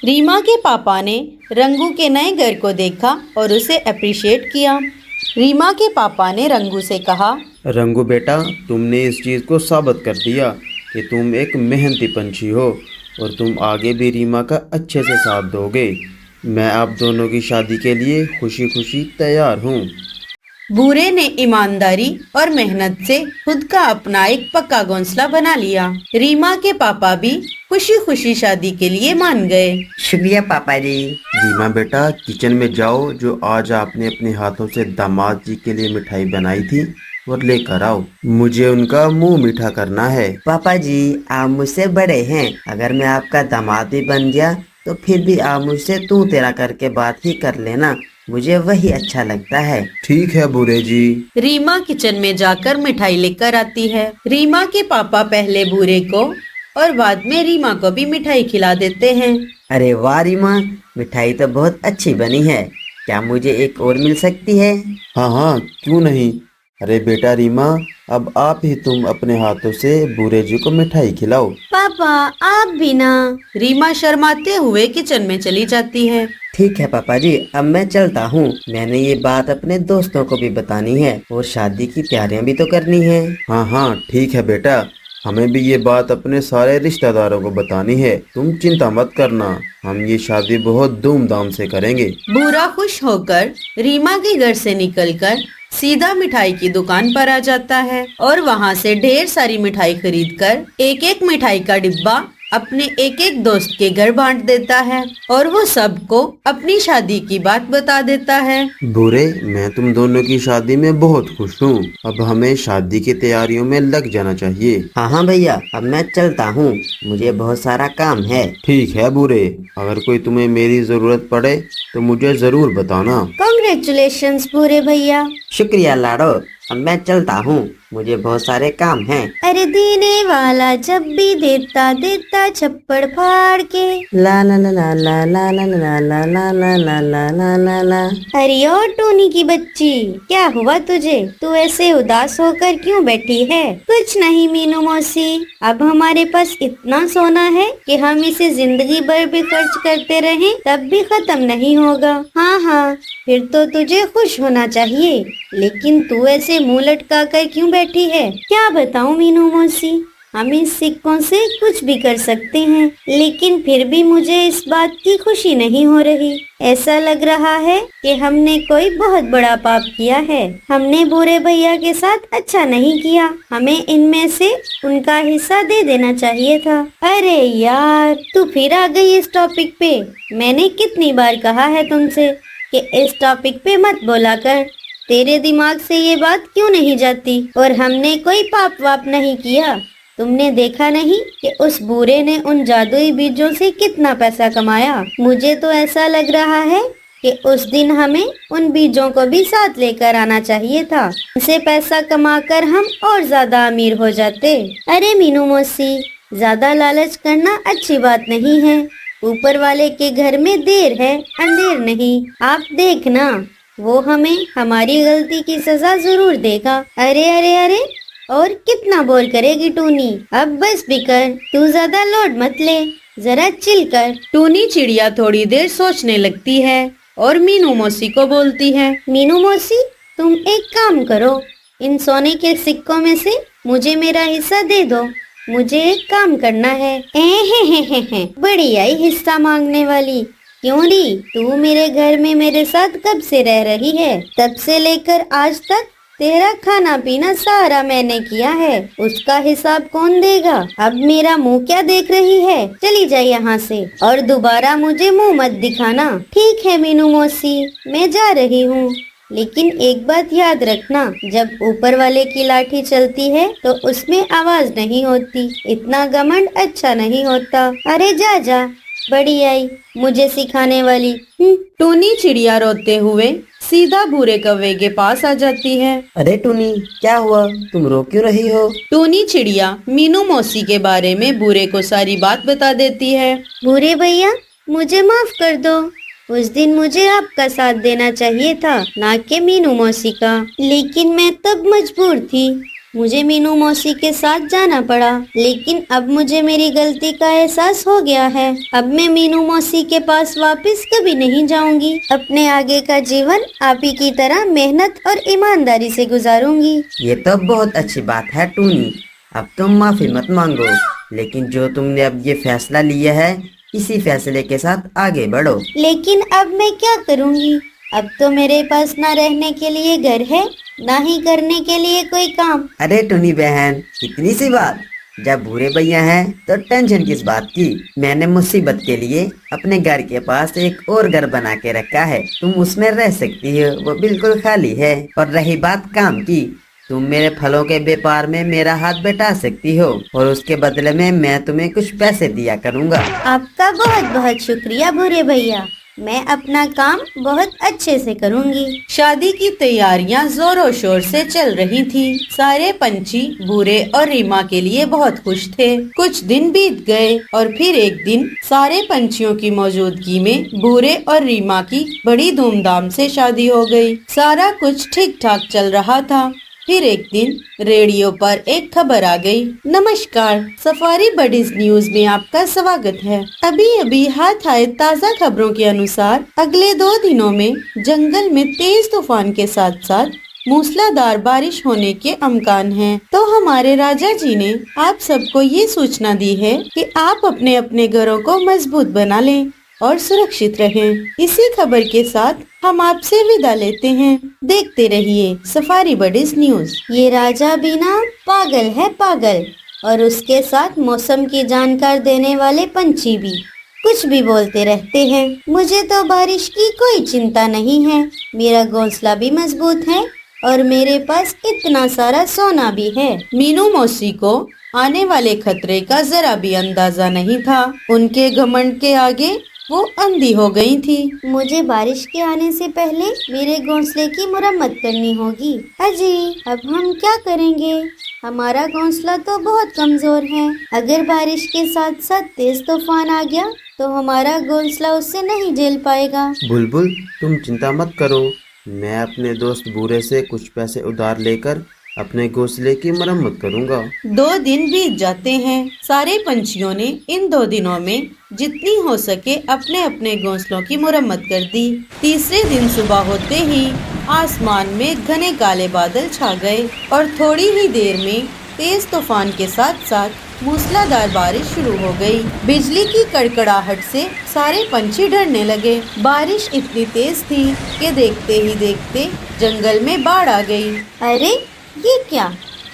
रीमा के पापा ने रंगू के नए घर को देखा और उसे अप्रिशिएट किया। रीमा के पापा ने रंगू से कहा, रंगू बेटा, तुमने इस चीज़ को साबित कर दिया कि तुम एक मेहनती पंछी हो और तुम आगे भी रीमा का अच्छे से साथ दोगे। मैं आप दोनों की शादी के लिए खुशी खुशी तैयार हूँ। बूरे ने ईमानदारी और मेहनत से खुद का अपना एक पक्का घोंसला बना लिया। रीमा के पापा भी खुशी खुशी शादी के लिए मान गए। शुक्रिया पापा जी। रीमा बेटा, किचन में जाओ, जो आज आपने अपने हाथों से दामाद जी के लिए मिठाई बनाई थी और लेकर आओ। मुझे उनका मुंह मीठा करना है। पापा जी, आप मुझसे बड़े हैं। अगर मैं आपका दामाद भी बन गया तो फिर भी आप मुझसे तू तेरा करके बात ही कर लेना। मुझे वही अच्छा लगता है। ठीक है बूरे जी। रीमा किचन में जाकर मिठाई लेकर आती है। रीमा के पापा पहले बूरे को और बाद में रीमा को भी मिठाई खिला देते हैं। अरे वाह रीमा, मिठाई तो बहुत अच्छी बनी है। क्या मुझे एक और मिल सकती है? हाँ हाँ, क्यों नहीं। अरे बेटा रीमा, अब आप ही तुम अपने हाथों से बूरे जी को मिठाई खिलाओ। पापा, आप भी ना। रीमा शर्माते हुए किचन में चली जाती है। ठीक है पापा जी, अब मैं चलता हूँ। मैंने ये बात अपने दोस्तों को भी बतानी है और शादी की तैयारियां भी तो करनी है। हाँ हाँ, ठीक है बेटा, हमें भी ये बात अपने सारे रिश्तेदारों को बतानी है। तुम चिंता मत करना, हम ये शादी बहुत धूमधाम से करेंगे। बूरा खुश होकर रीमा के घर से निकलकर सीधा मिठाई की दुकान पर आ जाता है और वहाँ से ढेर सारी मिठाई खरीदकर एक एक मिठाई का डिब्बा अपने एक एक दोस्त के घर बांट देता है और वो सबको अपनी शादी की बात बता देता है। बूरे, मैं तुम दोनों की शादी में बहुत खुश हूँ। अब हमें शादी की तैयारियों में लग जाना चाहिए। हाँ हाँ भैया, अब मैं चलता हूँ, मुझे बहुत सारा काम है। ठीक है बूरे, अगर कोई तुम्हें मेरी जरूरत पड़े तो मुझे जरूर बताना। कॉन्ग्रेचुलेशंस बूरे भैया। शुक्रिया लाडो, अब मैं चलता हूँ, मुझे बहुत सारे काम हैं। अरे देने वाला जब भी देता देता छप्पड़ फाड़ के। ला ला ला ला ला ला ला ला ला ला ला ला ला ला ला ला। अरे ओ टोनी की बच्ची, क्या हुआ तुझे? तू ऐसे उदास होकर क्यों बैठी है? कुछ नहीं मीनू मौसी, अब हमारे पास इतना सोना है कि हम इसे जिंदगी भर भी खर्च करते रहें तब भी खत्म नहीं होगा। हाँ हाँ, फिर तो तुझे खुश होना चाहिए, लेकिन तू ऐसे मुंह लटका कर क्यों बैठी है? क्या बताऊं मीनू मौसी, हम इस सिक्कों से कुछ भी कर सकते हैं, लेकिन फिर भी मुझे इस बात की खुशी नहीं हो रही। ऐसा लग रहा है कि हमने कोई बहुत बड़ा पाप किया है। हमने बूरे भैया के साथ अच्छा नहीं किया, हमें इनमें से उनका हिस्सा दे देना चाहिए था। अरे यार, तू फिर आ गई इस टॉपिक पे। मैंने कितनी बार कहा है तुमसे कि इस टॉपिक पे मत बोला कर। तेरे दिमाग से ये बात क्यों नहीं जाती? और हमने कोई पाप वाप नहीं किया। तुमने देखा नहीं कि उस बूढ़े ने उन जादुई बीजों से कितना पैसा कमाया? मुझे तो ऐसा लग रहा है कि उस दिन हमें उन बीजों को भी साथ लेकर आना चाहिए था। उनसे पैसा कमाकर हम और ज्यादा अमीर हो जाते। अरे मीनू मौसी, ज्यादा लालच करना अच्छी बात नहीं है। ऊपर वाले के घर में देर है, अंधेर नहीं। आप देखना, वो हमें हमारी गलती की सजा जरूर देगा। अरे अरे अरे, और कितना बोल करेगी टूनी? अब बस भी कर, तू ज्यादा लोड मत ले, जरा चिल कर। टूनी चिड़िया थोड़ी देर सोचने लगती है और मीनू मौसी को बोलती है। मीनू मौसी, तुम एक काम करो, इन सोने के सिक्कों में से मुझे मेरा हिस्सा दे दो। मुझे एक काम करना है। हे, बड़ी आई हिस्सा मांगने वाली। क्यों री, तू मेरे घर में मेरे साथ कब से रह रही है? तब से लेकर आज तक तेरा खाना पीना सारा मैंने किया है, उसका हिसाब कौन देगा? अब मेरा मुंह क्या देख रही है? चली जा यहाँ से और दोबारा मुझे मुंह मत दिखाना। ठीक है मीनू मौसी, मैं जा रही हूँ, लेकिन एक बात याद रखना, जब ऊपर वाले की लाठी चलती है तो उसमें आवाज नहीं होती। इतना घमंड अच्छा नहीं होता। अरे जा जा, बड़ी आई मुझे सिखाने वाली। टूनी चिड़िया रोते हुए सीधा भूरे कौवे के पास आ जाती है। अरे टूनी, क्या हुआ? तुम रो क्यों रही हो? टूनी चिड़िया मीनू मौसी के बारे में भूरे को सारी बात बता देती है। भूरे भैया, मुझे माफ कर दो। उस दिन मुझे आपका साथ देना चाहिए था, ना कि मीनू मौसी का। लेकिन मैं तब मजबूर थी, मुझे मीनू मौसी के साथ जाना पड़ा। लेकिन अब मुझे मेरी गलती का एहसास हो गया है। अब मैं मीनू मौसी के पास वापस कभी नहीं जाऊंगी। अपने आगे का जीवन आप ही की तरह मेहनत और ईमानदारी से गुजारूंगी। ये तो बहुत अच्छी बात है टूनी। अब तुम माफी मत मांगो, लेकिन जो तुमने अब ये फैसला लिया है, इसी फैसले के साथ आगे बढ़ो। लेकिन अब मैं क्या करूंगी? अब तो मेरे पास ना रहने के लिए घर है, ना ही करने के लिए कोई काम। अरे टूनी बहन, इतनी सी बात? जब भूरे भैया हैं तो टेंशन किस बात की? मैंने मुसीबत के लिए अपने घर के पास एक और घर बना के रखा है, तुम उसमें रह सकती हो, वो बिल्कुल खाली है। और रही बात काम की, तुम मेरे फलों के व्यापार में मेरा हाथ बटा सकती हो और उसके बदले में मैं तुम्हें कुछ पैसे दिया करूँगा। आपका बहुत बहुत शुक्रिया भूरे भैया, मैं अपना काम बहुत अच्छे से करूंगी। शादी की तैयारियां जोरों शोर से चल रही थी। सारे पंछी भूरे और रीमा के लिए बहुत खुश थे। कुछ दिन बीत गए और फिर एक दिन सारे पंछियों की मौजूदगी में भूरे और रीमा की बड़ी धूमधाम से शादी हो गई। सारा कुछ ठीक ठाक चल रहा था। फिर एक दिन रेडियो पर एक खबर आ गई। नमस्कार, सफारी बडीज न्यूज में आपका स्वागत है। अभी अभी हाथ आए ताज़ा खबरों के अनुसार अगले 2 दिनों में जंगल में तेज तूफान के साथ साथ मूसलाधार बारिश होने के अमकान हैं। तो हमारे राजा जी ने आप सबको ये सूचना दी है कि आप अपने अपने घरों को मजबूत बना लें और सुरक्षित रहें। इसी खबर के साथ हम आपसे विदा लेते हैं। देखते रहिए सफारी बडीज न्यूज। ये राजा भी ना पागल है, पागल, और उसके साथ मौसम की जानकार देने वाले पंछी भी कुछ भी बोलते रहते हैं। मुझे तो बारिश की कोई चिंता नहीं है, मेरा घोंसला भी मजबूत है और मेरे पास इतना सारा सोना भी है। मीनू मौसी को आने वाले खतरे का जरा भी अंदाजा नहीं था। उनके घमंड के आगे वो अंधी हो गई थी। मुझे बारिश के आने से पहले मेरे घोंसले की मरम्मत करनी होगी। अजी, अब हम क्या करेंगे? हमारा घोंसला तो बहुत कमजोर है। अगर बारिश के साथ साथ तेज तूफान आ गया तो हमारा घोंसला उससे नहीं झेल पाएगा। बुलबुल, तुम चिंता मत करो, मैं अपने दोस्त बूढ़े से कुछ पैसे उधार लेकर अपने घोंसले की मरम्मत करूंगा। 2 दिन बीत जाते हैं। सारे पंछियों ने इन 2 दिनों में जितनी हो सके अपने अपने घोंसलों की मरम्मत कर दी। तीसरे दिन सुबह होते ही आसमान में घने काले बादल छा गए और थोड़ी ही देर में तेज तूफान के साथ साथ मूसलाधार बारिश शुरू हो गई। बिजली की कड़कड़ाहट से सारे पंछी डरने लगे। बारिश इतनी तेज थी कि देखते ही देखते जंगल में बाढ़ आ गई। अरे ये क्या?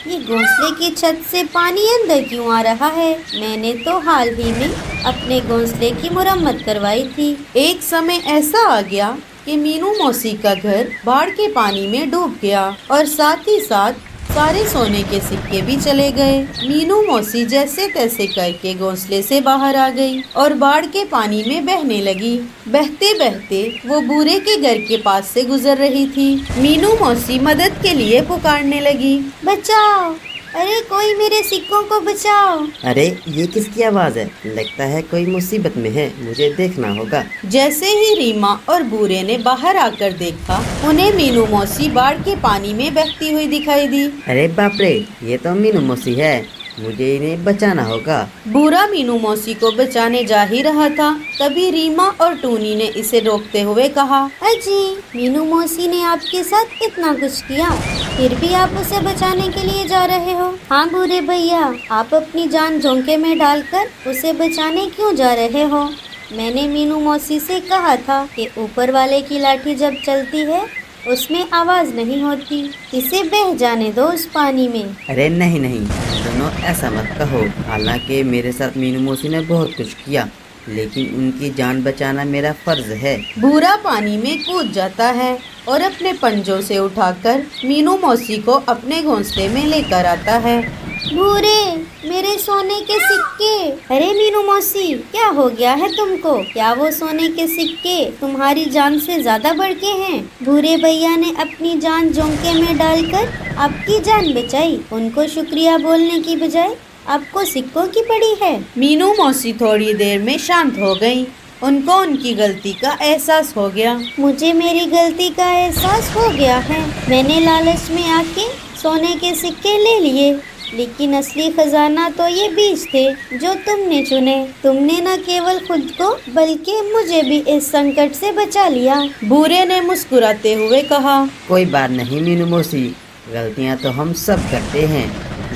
ये घोंसले की छत से पानी अंदर क्यों आ रहा है? मैंने तो हाल ही में अपने घोंसले की मरम्मत करवाई थी। एक समय ऐसा आ गया कि मीनू मौसी का घर बाढ़ के पानी में डूब गया और साथ ही साथ सारे सोने के सिक्के भी चले गए। मीनू मौसी जैसे तैसे करके घोंसले से बाहर आ गई और बाढ़ के पानी में बहने लगी। बहते बहते वो बूढ़े के घर के पास से गुजर रही थी। मीनू मौसी मदद के लिए पुकारने लगी, बचाओ, अरे कोई मेरे सिक्कों को बचाओ। अरे ये किसकी आवाज़ है? लगता है कोई मुसीबत में है, मुझे देखना होगा। जैसे ही रीमा और बूढ़े ने बाहर आकर देखा, उन्हें मीनू मौसी बाढ़ के पानी में बहती हुई दिखाई दी। अरे बाप रे, ये तो मीनू मौसी है, मुझे इन्हें बचाना होगा। बूढ़ा मीनू मौसी को बचाने जा ही रहा था, तभी रीमा और टूनी ने इसे रोकते हुए कहा, अजी, मीनू मौसी ने आपके साथ इतना कुछ किया, फिर भी आप उसे बचाने के लिए जा रहे हो। हाँ बूढ़े भैया, आप अपनी जान झोंके में डालकर उसे बचाने क्यों जा रहे हो? मैंने मीनू मौसी से कहा था कि ऊपर वाले की लाठी जब चलती है उसमें आवाज नहीं होती, इसे बह जाने दो उस पानी में। अरे नहीं नहीं, दोनों ऐसा मत कहो। हालांकि मेरे साथ मीनू मौसी ने बहुत कुछ किया, लेकिन उनकी जान बचाना मेरा फर्ज है। बूढ़ा पानी में कूद जाता है और अपने पंजों से उठाकर मीनू मौसी को अपने घोंसले में लेकर आता है। बूढ़े, मेरे सोने के सिक्के। अरे मीनू मौसी, क्या हो गया है तुमको? क्या वो सोने के सिक्के तुम्हारी जान से ज्यादा बढ़ के हैं? बूढ़े भैया ने अपनी जान झोंके में डालकर आपकी जान बचाई, उनको शुक्रिया बोलने की बजाय आपको सिक्कों की पड़ी है। मीनू मौसी थोड़ी देर में शांत हो गई। उनको उनकी गलती का एहसास हो गया। मुझे मेरी गलती का एहसास हो गया है। मैंने लालच में आके सोने के सिक्के ले लिए, लेकिन असली खजाना तो ये बीज थे जो तुमने चुने। तुमने न केवल खुद को बल्कि मुझे भी इस संकट से बचा लिया। बूढ़े ने मुस्कुराते हुए कहा, कोई बात नहीं मीनू मौसी, गलतियाँ तो हम सब करते हैं,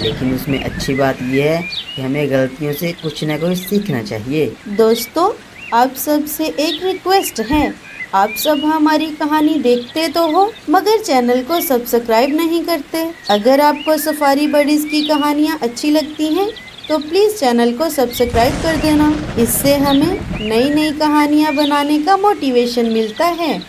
लेकिन उसमें अच्छी बात यह है कि हमें गलतियों से कुछ न कुछ सीखना चाहिए। दोस्तों, आप सब से एक रिक्वेस्ट है, आप सब हमारी कहानी देखते तो हो मगर चैनल को सब्सक्राइब नहीं करते। अगर आपको सफारी बडीज की कहानियाँ अच्छी लगती हैं तो प्लीज़ चैनल को सब्सक्राइब कर देना। इससे हमें नई नई कहानियाँ बनाने का मोटिवेशन मिलता है।